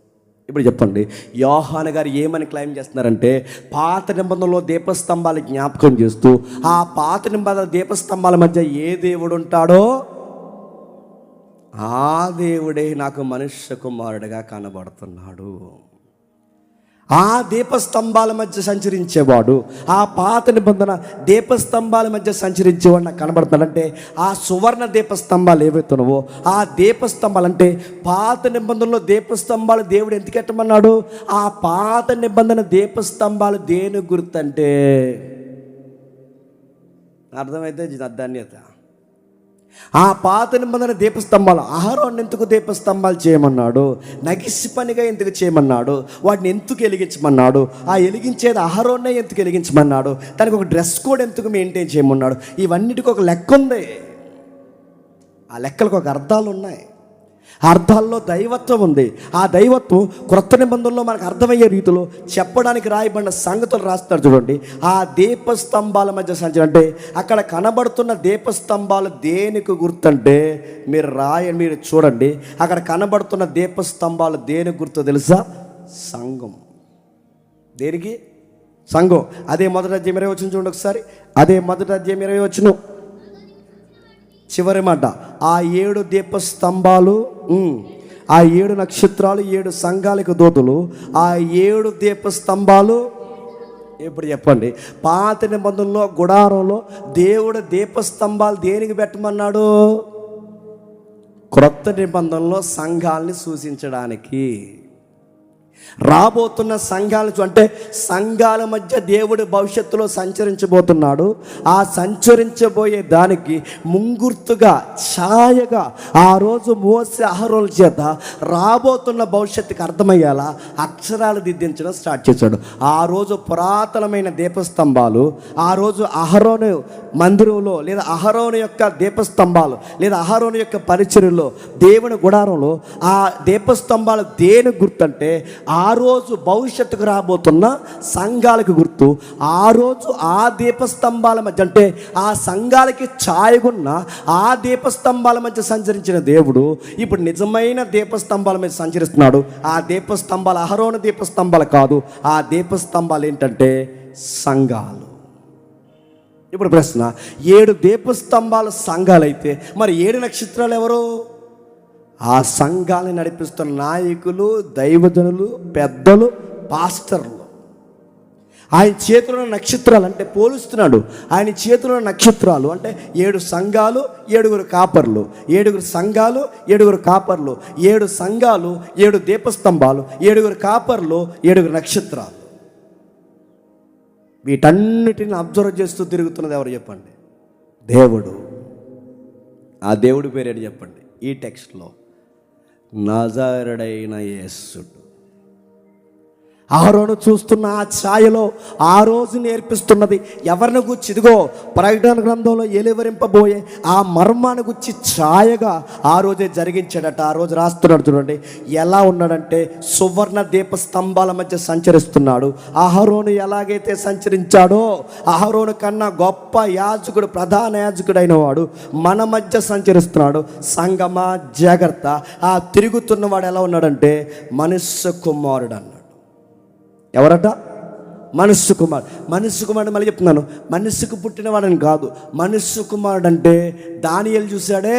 ఇప్పుడు చెప్పండి, యోహాను గారు ఏమని క్లెయిమ్ చేస్తున్నారంటే పాత నిబంధనలో దీపస్తంభాలు జ్ఞాపకం చేస్తూ ఆ పాత నిబంధన దీపస్తంభాల మధ్య ఏ దేవుడు ఉంటాడో ఆ దేవుడే నాకు మనుష్య కుమారుడిగా కనబడుతున్నాడు. ఆ దీపస్తంభాల మధ్య సంచరించేవాడు, ఆ పాత నిబంధన దీపస్తంభాల మధ్య సంచరించేవాడు నాకు కనబడుతున్నాడంటే ఆ సువర్ణ దీపస్తంభాలు ఏవైతున్నావో ఆ దీపస్తంభాలు అంటే పాత నిబంధనలో దీపస్తంభాలు దేవుడు ఎందుకు ఎట్టమన్నాడు? ఆ పాత నిబంధన దీపస్తంభాలు దేని గుర్తంటే అర్థమైతే ధన్యత. ఆ పాత నిబంధన దీపస్తంభాలు అహరోన్ ఎందుకు దీపస్తంభాలు చేయమన్నాడు? నగిసి పనిగా ఎందుకు చేయమన్నాడు? వాటిని ఎందుకు వెలిగించమన్నాడు? ఆ వెలిగించేది అహరోన్నే ఎందుకు వెలిగించమన్నాడు? దానికి ఒక డ్రెస్ కోడ్ ఎందుకు మెయింటైన్ చేయమన్నాడు? ఇవన్నిటికి ఒక లెక్క ఉంది. ఆ లెక్కలకు ఒక అర్థాలు ఉన్నాయి. ఆ అర్థాల్లో దైవత్వం ఉంది. ఆ దైవత్వం క్రొత్త నిబంధనలో మనకు అర్థమయ్యే రీతిలో చెప్పడానికి రాయబడిన సంగతులు రాస్తారు చూడండి. ఆ దీపస్తంభాల మధ్య సంచరణ అంటే అక్కడ కనబడుతున్న దీపస్తంభాలు దేనికి గుర్తంటే మీరు చూడండి. అక్కడ కనబడుతున్న దీపస్తంభాలు దేనికి గుర్తు తెలుసా? సంఘం. దేనికి? సంఘం. అదే మొదటి అధ్యాయం 20 వచ్చిన చూడండి ఒకసారి. అదే మొదటి అధ్యాయం 20 వచ్చిన చివరి మాట. ఆ 7 దీపస్తంభాలు, ఆ 7 నక్షత్రాలు, 7 సంఘాలకు దూతలు, ఆ 7 దీపస్తంభాలు. ఇప్పుడు చెప్పండి, పాత నిబంధనలో గుడారంలో దేవుడు దీపస్తంభాలు దేనికి పెట్టమన్నాడు? క్రొత్త నిబంధనలో సంఘాలని సూచించడానికి. రాబోతున్న సంఘాలు అంటే సంఘాల మధ్య దేవుడు భవిష్యత్తులో సంచరించబోతున్నాడు. ఆ సంచరించబోయే దానికి ముంగుర్తుగా ఛాయగా ఆ రోజు మోసే అహరోనుల చేత రాబోతున్న భవిష్యత్తుకి అర్థమయ్యేలా అక్షరాలు దిద్దించడం స్టార్ట్ చేశాడు. ఆ రోజు పురాతనమైన దీపస్తంభాలు, ఆ రోజు అహరోను మందిరంలో లేదా అహరోను యొక్క దీపస్తంభాలు లేదా అహరోను యొక్క పరిచర్యలో దేవుని గుడారంలో ఆ దీపస్తంభాలు దేని గుర్తంటే ఆ రోజు భవిష్యత్తుకు రాబోతున్న సంఘాలకు గుర్తు. ఆ రోజు ఆ దీపస్తంభాల మధ్య అంటే ఆ సంఘాలకి ఛాయగున్న ఆ దీపస్తంభాల మధ్య సంచరించిన దేవుడు ఇప్పుడు నిజమైన దీపస్తంభాల మీద సంచరిస్తున్నాడు. ఆ దీపస్తంభాలు అహరోను దీపస్తంభాలు కాదు. ఆ దీపస్తంభాలు ఏంటంటే సంఘాలు. ఇప్పుడు ప్రశ్న, 7 దీపస్తంభాలు సంఘాలైతే మరి 7 నక్షత్రాలు ఎవరు? ఆ సంఘాన్ని నడిపిస్తున్న నాయకులు, దైవజనులు, పెద్దలు, పాస్టర్లు. ఆయన చేతిలో నక్షత్రాలు అంటే పోలుస్తున్నాడు. ఆయన చేతిలో నక్షత్రాలు అంటే 7 సంఘాలు, 7 కాపర్లు. 7 సంఘాలు, 7 కాపర్లు. 7 సంఘాలు, 7 దీపస్తంభాలు, 7 కాపర్లు, 7 నక్షత్రాలు. వీటన్నిటిని అబ్జర్వ్ చేస్తూ తిరుగుతున్నది ఎవరు చెప్పండి? దేవుడు. ఆ దేవుడి పేరేంటి చెప్పండి? ఈ టెక్స్ట్లో నజరేయుడైన యేసు. అహరోను చూస్తున్న ఆ ఛాయలో ఆ రోజు నేర్పిస్తున్నది ఎవరిని గురించి? ఇదిగో ప్రకటన గ్రంథంలో ఎలువరింపబోయే ఆ మర్మాన్ని గురించి ఛాయగా ఆ రోజే జరిగించాడట. ఆ రోజు రాస్తున్నాడు చూడండి. ఎలా ఉన్నాడంటే సువర్ణ దీప స్తంభాల మధ్య సంచరిస్తున్నాడు. అహరోను ఎలాగైతే సంచరించాడో అహరోను కన్నా గొప్ప యాజకుడు, ప్రధాన యాజకుడు అయిన వాడు మన మధ్య సంచరిస్తున్నాడు. సంగమా జాగ్రత్త. ఆ తిరుగుతున్నవాడు ఎలా ఉన్నాడంటే మనుష్య కుమారుడు అన్నాడు. ఎవరట? మనుష్య కుమారుడు. మనుష్య కుమారుడు మళ్ళీ చెప్తున్నాను, మనుష్యకు పుట్టినవాడని కాదు. మనుష్య కుమారుడు అంటే దానియేలు చూశాడే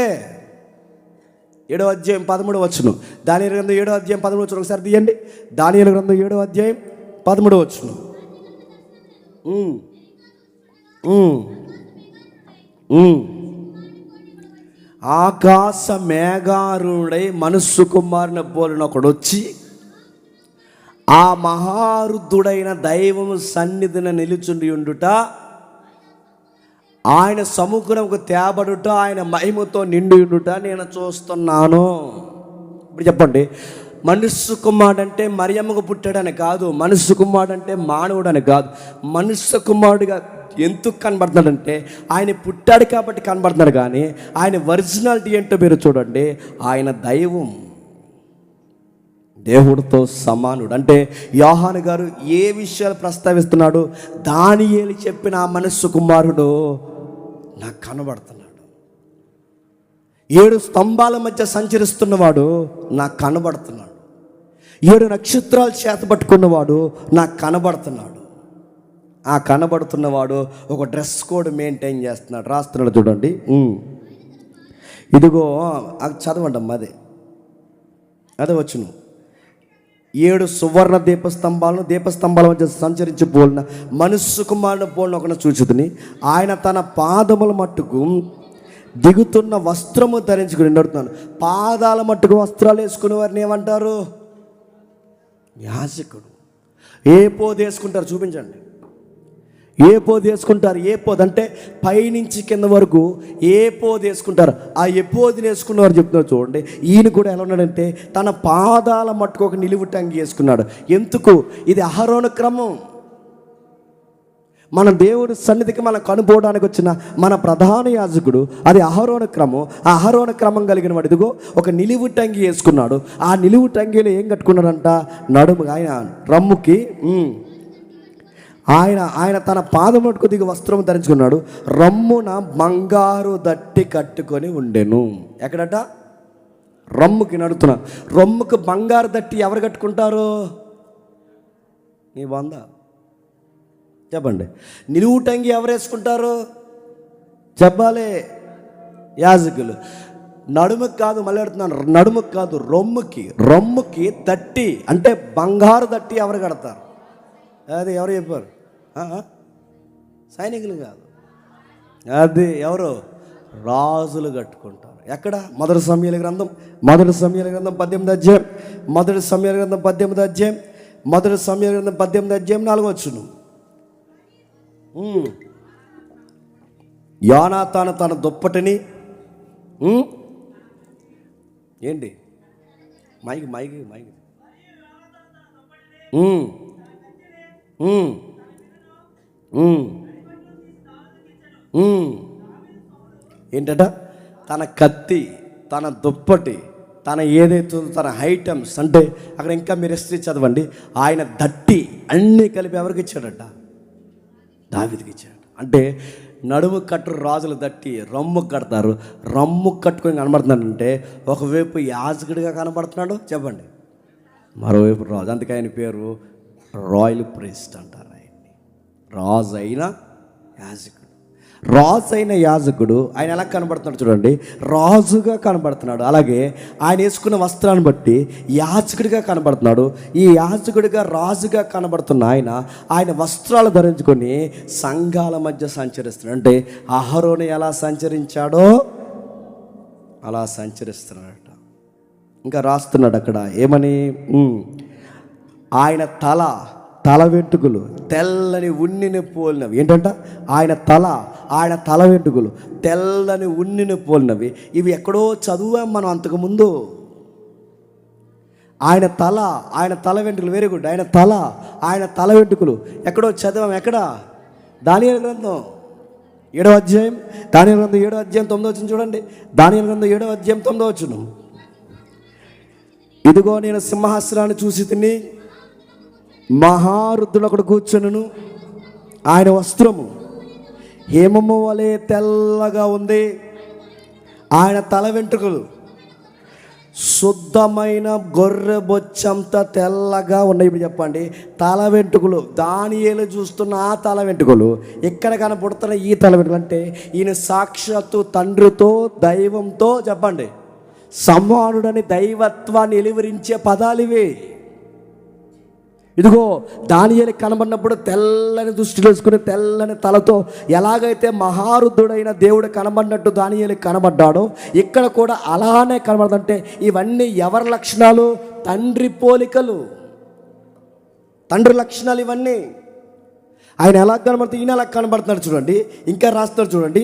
7వ అధ్యాయం 13వ వచనం. దానియేలు గ్రంథం 7వ అధ్యాయం 13వ వచనం ఒకసారి తీయండి. దానియేలు గ్రంథం 7వ అధ్యాయం 13వ వచనం. ఆకాశ మేఘారుడై మనుష్య కుమారుని పోలిన ఒకడు వచ్చి ఆ మహారుద్ధుడైన దైవము సన్నిధిన నిలుచుండి ఉండుట, ఆయన సముఖమునకు తేబడుట, ఆయన మహిమతో నిండి ఉండుట నేను చూస్తున్నాను. ఇప్పుడు చెప్పండి, మనుష్య కుమారుడు అంటే మరియమ్మకు పుట్టాడని కాదు. మనుష్య కుమారుడు అంటే మానవుడు అని కాదు. మనుష్య కుమారుడిగా ఎందుకు కనబడుతున్నాడంటే ఆయన పుట్టాడు కాబట్టి కనబడుతున్నాడు. కానీ ఆయన ఒరిజినాలిటీ ఏంటో మీరు చూడండి. ఆయన దైవం, దేవుడితో సమానుడు. అంటే యోహాను గారు ఏ విషయాలు ప్రస్తావిస్తున్నాడు? దానియేలు చెప్పిన ఆ మనుష్య కుమారుడు నాకు కనబడుతున్నాడు. 7 స్తంభాల మధ్య సంచరిస్తున్నవాడు నాకు కనబడుతున్నాడు. 7 నక్షత్రాలు చేతపట్టుకున్నవాడు నాకు కనబడుతున్నాడు. ఆ కనబడుతున్నవాడు ఒక డ్రెస్ కోడ్ మెయింటైన్ చేస్తున్నాడు. రాస్తున్నాడు చూడండి. ఇదిగో అది చదవండి అమ్మా. అదే వచ్చును. 7 సువర్ణ దీపస్తంభాల మధ్య సంచరించి పోలిన మనుష్య కుమారుని పోలిన ఒకరిని చూచుతుని, ఆయన తన పాదముల మట్టుకు దిగుతున్న వస్త్రము ధరించుకుని నడుతున్నాను. పాదాల మట్టుకు వస్త్రాలు వేసుకునే వారిని ఏమంటారు? యాజకుడు. ఏ పోదు వేసుకుంటారు చూపించండి. ఏ పోదు వేసుకుంటారు? ఏ పోదు అంటే పైనుంచి కింద వరకు ఏ పోదు వేసుకుంటారు. ఆ ఎపోదిని వేసుకున్నవారు చెప్తున్నారు చూడండి. ఈయన కూడా ఎలా ఉన్నాడంటే తన పాదాల మట్టుకు ఒక నిలువుటంగి వేసుకున్నాడు. ఎందుకు? ఇది అహరోను క్రమం. మన దేవుడి సన్నిధికి మనం కనుపోవడానికి వచ్చిన మన ప్రధాన యాజకుడు, అది అహరోను క్రమం. ఆ అహరోను క్రమం కలిగిన వాడు ఇదిగో ఒక నిలువుటంగి వేసుకున్నాడు. ఆ నిలువుటంగిలో ఏం కట్టుకున్నాడంట? నడుము, ఆయన రమ్ముకి ఆయన తన పాదములకు దిగి వస్త్రం ధరించుకున్నాడు. రమ్మున బంగారు దట్టి కట్టుకొని ఉండెను. ఎక్కడట? రమ్ముకి నడుతున్నా. రొమ్ముకు బంగారు దట్టి ఎవరు కట్టుకుంటారు? నీ వంద చెప్పండి. నిలువుటంగి ఎవరు వేసుకుంటారు చెప్పాలి? యాజకులు. నడుముకి కాదు, మళ్ళీ అడుగుతున్నాను, నడుముకి కాదు, రొమ్ముకి దట్టి అంటే బంగారు దట్టి ఎవరు కడతారు? అది ఎవరు చెప్పారు? సైనికులు కాదు, అది ఎవరు? రాజులు కట్టుకుంటారు. ఎక్కడ? మొదటి సమూయేలు గ్రంథం 18 అధ్యాయం, మొదటి సమూయేలు గ్రంథం 18 అధ్యాయం 4వ వచనం. యోనాతాను తన దుప్పటిని ఏంటి మైకి ఏంటట? తన కత్తి, తన దుప్పటి, తన ఏదైతే తన ఐటమ్స్ అంటే అక్కడ ఇంకా మీరు హిస్టరీ చదవండి. ఆయన దట్టి అన్నీ కలిపి ఎవరికి ఇచ్చాడట? దావీదుకి ఇచ్చాడు. అంటే నడుము కట్టరు రాజులు దట్టి రమ్ము కడతారు. రమ్ము కట్టుకొని కనబడుతున్నాడంటే ఒకవైపు యాజకుడిగా కనబడుతున్నాడు చెప్పండి, మరోవైపు రాజు. అందుకే ఆయన పేరు రాయల్ ప్రీస్ట్ అంటారు. ఆయన్ని రాజు అయిన యాజకుడు. ఆయన ఎలా కనబడుతున్నాడు చూడండి, రాజుగా కనబడుతున్నాడు. అలాగే ఆయన వేసుకున్న వస్త్రాన్ని బట్టి యాజకుడిగా కనబడుతున్నాడు. ఈ యాజకుడిగా రాజుగా కనబడుతున్న ఆయన వస్త్రాలు ధరించుకొని సంఘాల మధ్య సంచరిస్తున్నాడు. అంటే అహరోను ఎలా సంచరించాడో అలా సంచరిస్తున్నాడట. ఇంకా రాస్తున్నాడు అక్కడ ఏమని? ఆయన తల వెంట్రుకలు తెల్లని ఉన్నిని పోలినవి. ఏంటంట? ఆయన తల వెంట్రుకలు తెల్లని ఉన్నిని పోలినవి. ఇవి ఎక్కడో చదువాం మనం అంతకుముందు. ఆయన తల వెంట్రుకలు, వెరీ గుడ్. ఆయన తల వెంట్రుకలు ఎక్కడో చదివాం. ఎక్కడ? దానియేలు గ్రంథం 7వ అధ్యాయం, దానియేలు గ్రంథం 7వ అధ్యాయం 9వ వచనం చూడండి. దానియేలు గ్రంథం 7వ అధ్యాయం 9వ వచనం. ఇదిగో నేను సింహాసనాన్ని చూసి తిని, మహారుద్ధుడు అక్కడ కూర్చును. ఆయన వస్త్రము హేమము వలె తెల్లగా ఉంది. ఆయన తల వెంట్రుకలు శుద్ధమైన గొర్రె బొచ్చంత తెల్లగా ఉన్నాయి. ఇప్పుడు చెప్పండి, తల వెంట్రుకలు దానియేలు చూస్తున్న ఆ తల వెంట్రుకలు ఎక్కడ కనపడుతున్న ఈ తల వెంట్రుకలు అంటే ఈయన సాక్షాత్తు తండ్రితో దైవంతో చెప్పండి సమానుడని దైవత్వాన్ని ఎలివరించే పదాలు ఇవి. ఇదిగో దానియేలుకి కనబడినప్పుడు తెల్లని దుస్తులు వేసుకుని తెల్లని తలతో ఎలాగైతే మహారుద్ధుడైన దేవుడు కనబడినట్టు దానియేలుకి కనబడ్డాడో ఇక్కడ కూడా అలానే కనబడదంటే ఇవన్నీ ఎవరి లక్షణాలు? తండ్రి పోలికలు, తండ్రి లక్షణాలు ఇవన్నీ. ఆయన ఎలా కనబడుతుంది? ఈయన ఎలా కనబడుతున్నాడు చూడండి. ఇంకా రాస్తాడు చూడండి.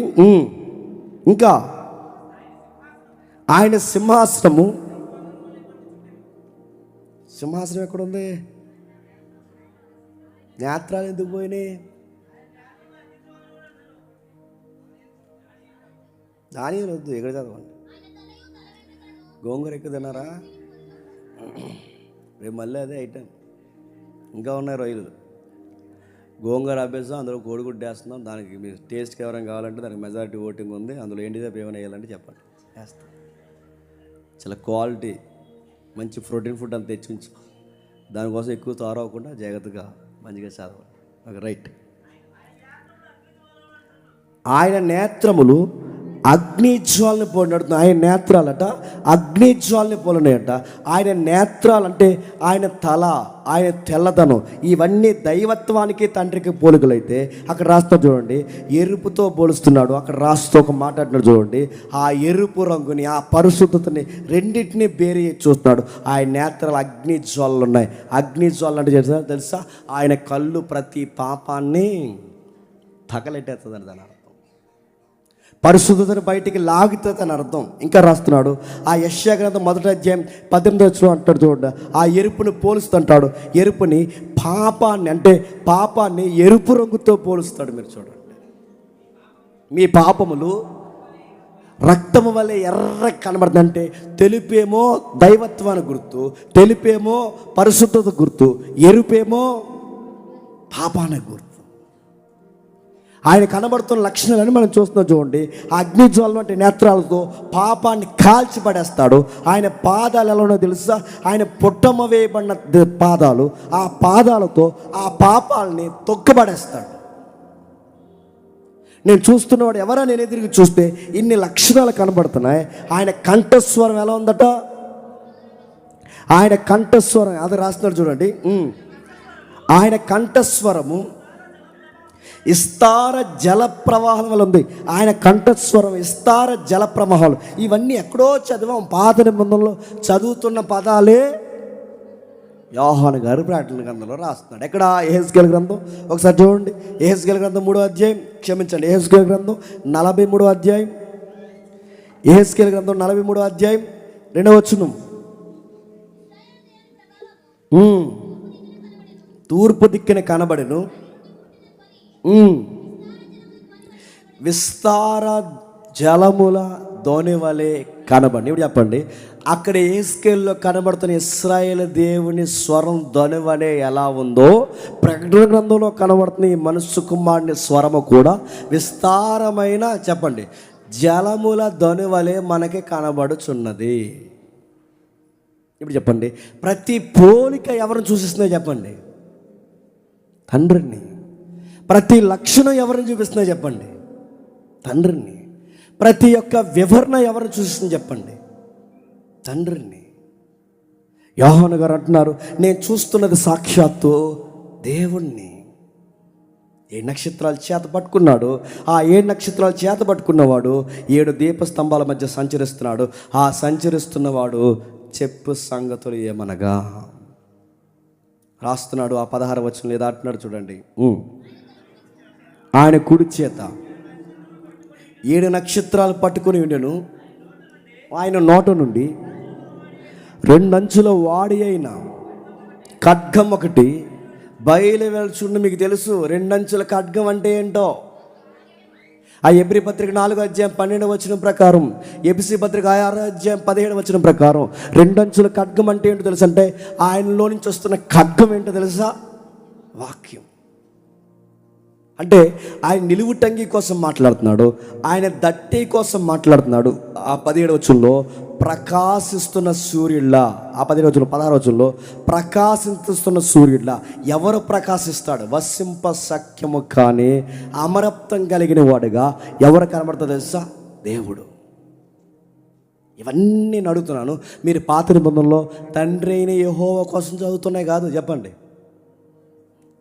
ఇంకా ఆయన సింహాసనం ఎక్కడుంది? నేత్రాలు ఎందుకు పోయినాయి? దానియేలు వద్దు, ఎక్కడ చదవండి. గోంగూర ఎక్కువ తిన్నారా? రేపు మళ్ళీ అదే ఐటెం. ఇంకా ఉన్నాయి రొయ్యలు. గోంగూర అభ్యాసం, అందులో కోడిగుడ్డు వేస్తున్నాం. దానికి మీరు టేస్ట్కి ఎవరైనా కావాలంటే దానికి మెజారిటీ ఓటింగ్ ఉంది. అందులో ఏంటిదే ఏమైనా వేయాలంటే చెప్పండి, వేస్తాం. చాలా క్వాలిటీ మంచి ప్రోటీన్ ఫుడ్ అంత తెచ్చి ఉంచు. దానికోసం ఎక్కువ తారవకుండా జాగ్రత్తగా మంచిగా చదవాలి. రైట్. ఆయన నేత్రములు అగ్ని జ్వాలని పోలినట్టు ఆయన నేత్రాలట అగ్ని జ్వాలని పోలినాయట. ఆయన నేత్రాలంటే ఆయన తల, ఆయన తెల్లదనం, ఇవన్నీ దైవత్వానికి తండ్రికి పోలికలైతే అక్కడ రాస్తాడు చూడండి, ఎరుపుతో పోలుస్తున్నాడు. అక్కడ రాస్తూ ఒక మాట్లాడినాడు చూడండి, ఆ ఎరుపు రంగుని, ఆ పరిశుద్ధతని రెండింటినీ వేరే చూస్తున్నాడు. ఆయన నేత్రాలు అగ్ని జ్వాలలు ఉన్నాయి. అగ్ని జ్వాలలు అంటే తెలుసా, ఆయన కళ్ళు ప్రతి పాపాన్ని తగలెట్టేస్తుందని దాని అర్థం. పరిశుద్ధతను బయటికి లాగుతుందని అర్థం. ఇంకా రాస్తున్నాడు, ఆ యెషయా గ్రంథం 1వ అధ్యాయం 18 అంటాడు చూడండి, ఆ ఎరుపుని పోలుస్తుంటాడు. ఎరుపుని పాపాన్ని, అంటే పాపాన్ని ఎరుపు రంగుతో పోలుస్తాడు. మీరు చూడండి, మీ పాపములు రక్తము వలె ఎర్ర కనబడుతుంది. అంటే తెలుపేమో దైవత్వానికి గుర్తు, తెలుపేమో పరిశుద్ధత గుర్తు, ఎరుపేమో పాపానికి గుర్తు. ఆయన కనబడుతున్న లక్షణాలని మనం చూస్తున్నాం చూడండి. ఆ అగ్ని జ్వాల వంటి నేత్రాలతో పాపాన్ని కాల్చిపడేస్తాడు. ఆయన పాదాలు ఎలా ఉన్నో తెలుసా, ఆయన పుట్టమ వేయబడిన పాదాలు, ఆ పాదాలతో ఆ పాపాలని తొక్కబడేస్తాడు. నేను చూస్తున్నవాడు ఎవరా, నేను ఎదురుగా చూస్తే ఇన్ని లక్షణాలు కనబడుతున్నాయి. ఆయన కంఠస్వరం ఎలా ఉందట, ఆయన కంఠస్వరం అది రాస్తున్నాడు చూడండి. ఆయన కంఠస్వరము విస్తార జల ప్రవాహం వల్ల ఉంది. ఆయన కంఠస్వరం విస్తార జల ప్రవాహాలు. ఇవన్నీ ఎక్కడో చదివాం, పాత నిబంధనలో చదువుతున్న పదాలే యోహాను గారు ప్రకటన గ్రంథంలో రాస్తున్నాడు. ఎక్కడ, యెహెజ్కేలు గ్రంథం ఒకసారి చూడండి. యెహెజ్కేలు గ్రంథం 3వ అధ్యాయం, క్షమించండి, యెహెజ్కేలు గ్రంథం 43వ అధ్యాయం, యెహెజ్కేలు గ్రంథం 43వ అధ్యాయం 2వ వచనం. తూర్పు దిక్కున కనబడెను, విస్తార జలముల ధోని వలె కనబడి. ఇప్పుడు చెప్పండి, అక్కడ యెహెజ్కేలులో కనబడుతున్న ఇశ్రాయేలు దేవుని స్వరం ధోని వలె ఎలా ఉందో, ప్రకటన గ్రంథంలో కనబడుతున్న ఈ మనుష్య కుమారుని స్వరము కూడా విస్తారమైన, చెప్పండి, జలముల ధోని వలె మనకి కనబడుచున్నది. ఇప్పుడు చెప్పండి, ప్రతి పోలిక ఎవరిని సూచిస్తుందో చెప్పండి, తండ్రిని. ప్రతి లక్షణం ఎవరిని చూపిస్తుందో చెప్పండి, తండ్రిని. ప్రతి ఒక్క వివరణ ఎవరిని చూపిస్తుందో చెప్పండి, తండ్రిని. యోహాను గారు అంటున్నారు, నేను చూస్తున్నది సాక్షాత్తు దేవుణ్ణి. 7 నక్షత్రాలు చేత పట్టుకున్నాడు. ఆ 7 నక్షత్రాలు చేత పట్టుకున్నవాడు 7 దీపస్తంభాల మధ్య సంచరిస్తున్నాడు. ఆ సంచరిస్తున్నవాడు చెప్పు సంగతులు ఏమనగా రాస్తున్నాడు. ఆ 16వ వచనం లేదా అంటున్నాడు చూడండి, ఆయన కుడి చేత 7 నక్షత్రాలు పట్టుకుని ఉండెను. ఆయన నోట నుండి 2 అంచుల వాడి అయిన ఖడ్గం ఒకటి బయలు వెళ్చుండి. మీకు తెలుసు 2 అంచుల ఖడ్గం అంటే ఏంటో. ఆ ఎబ్రీ పత్రిక 4వ అధ్యాయం 12వ వచనం ప్రకారం, ఎఫెసీ పత్రిక 6వ అధ్యాయం 17వ వచనం ప్రకారం 2 అంచుల ఖడ్గం అంటే ఏంటో తెలుసు. అంటే ఆయనలో నుంచి వస్తున్న ఖడ్గం ఏంటో తెలుసా, వాక్యం. అంటే ఆయన నిలువుటంగి కోసం మాట్లాడుతున్నాడు, ఆయన దట్టి కోసం మాట్లాడుతున్నాడు. ఆ 17వ వచనంలో ప్రకాశిస్తున్న సూర్యుళ్ళ, ఆ 16వ వచనంలో ప్రకాశిస్తున్న సూర్యుళ్ళ. ఎవరు ప్రకాశిస్తాడు, వసింప సఖ్యము కానీ అమరత్వం కలిగిన వాడుగా ఎవరు కనబడతాడు తెలుసా, దేవుడు. ఇవన్నీ అడుగుతున్నాను, మీరు పాత నిబంధనలో తండ్రి అయిన యెహోవా కోసం చదువుతున్నాయి కాదు, చెప్పండి,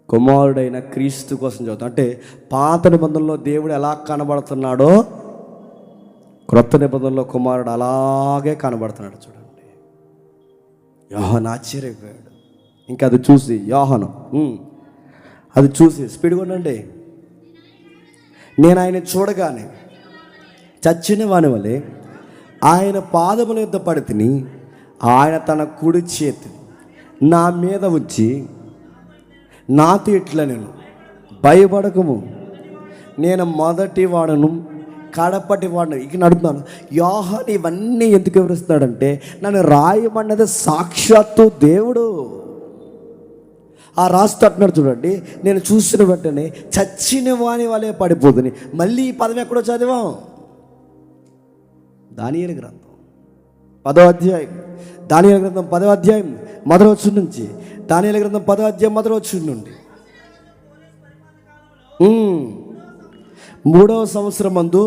కుమారుడైన క్రీస్తు కోసం చదువుతాం. అంటే పాత నిబంధనలో దేవుడు ఎలా కనబడుతున్నాడో క్రొత్త నిబంధనలో కుమారుడు అలాగే కనబడుతున్నాడు. చూడండి, యోహాను ఆశ్చర్యపోయాడు. ఇంకా అది చూసి యోహాను అది చూసి స్పీడ్గా ఉండండి, నేను ఆయన చూడగానే చచ్చిన వాని వలె ఆయన పాదముల యొద్ద పడి తిని, ఆయన తన కుడి చేతి నా మీద ఉంచి నాతో ఇట్లా, నేను భయపడకము, నేను మొదటి వాడను కడపటి వాడను. ఇక నడుపుతున్నాను. యోహాను ఇవన్నీ ఎందుకు వివరిస్తున్నాడంటే, నన్ను రాయమన్నది సాక్షాత్తు దేవుడు. ఆ రాస్తూ అంటున్నాడు చూడండి, నేను చూసిన వెంటనే చచ్చిన వాని వాళ్ళే పడిపోతుంది. మళ్ళీ ఈ పదం ఎక్కడో చదివాం, దానియేలు గ్రంథం 10వ అధ్యాయం, దానియేలు గ్రంథం 10వ అధ్యాయం 1వ వచనం నుంచి, దానియేలు గ్రంథం 10వ అధ్యాయం 1వ వచనం నుండి 3వ సంవత్సరం మందు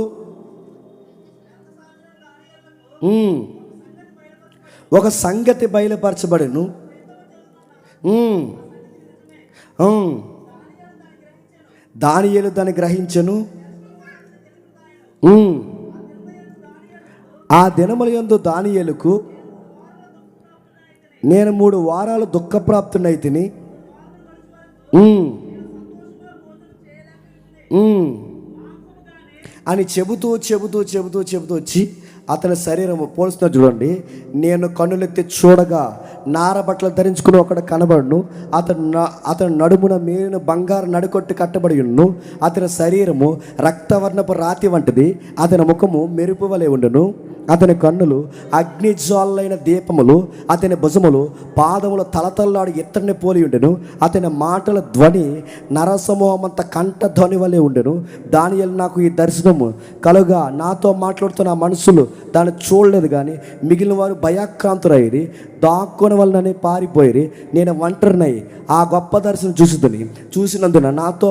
ఒక సంగతి బయలుపరచబడెను. దానియేలు దాన్ని గ్రహించెను. ఆ దినముల యందు దానియేలుకు నేను 3 వారాలు దుఃఖప్రాప్తునైతిని. అని చెబుతూ వచ్చి అతని శరీరము పోలుస్తున్నా చూడండి. నేను కన్నులెత్తి చూడగా నారబట్టలు ధరించుకుని ఒకడు కనబడును. అతని నడుమున మేలిన బంగారు నడుకొట్టి కట్టబడి ఉన్ను. అతని శరీరము రక్తవర్ణపు రాతి వంటిది. అతని ముఖము మెరుపు వలె ఉండును. అతని కన్నులు అగ్నిజ్వాలైన దీపములు. అతని భుజములు పాదములు తలతల్లాడు ఇత్తడిని పోలి ఉండెను. అతని మాటల ధ్వని నరసమూహమంత కంఠ ధ్వని వలె ఉండెను. దానియేలు నాకు ఈ దర్శనము కలుగా నాతో మాట్లాడుతున్న మనుషులు దాన్ని చూడలేదు, కానీ మిగిలిన వారు భయాక్రాంతులయ్యి దాక్కుని వలనని పారిపోయి నేను ఒంటరినై ఆ గొప్ప దర్శనం చూసినందున నాతో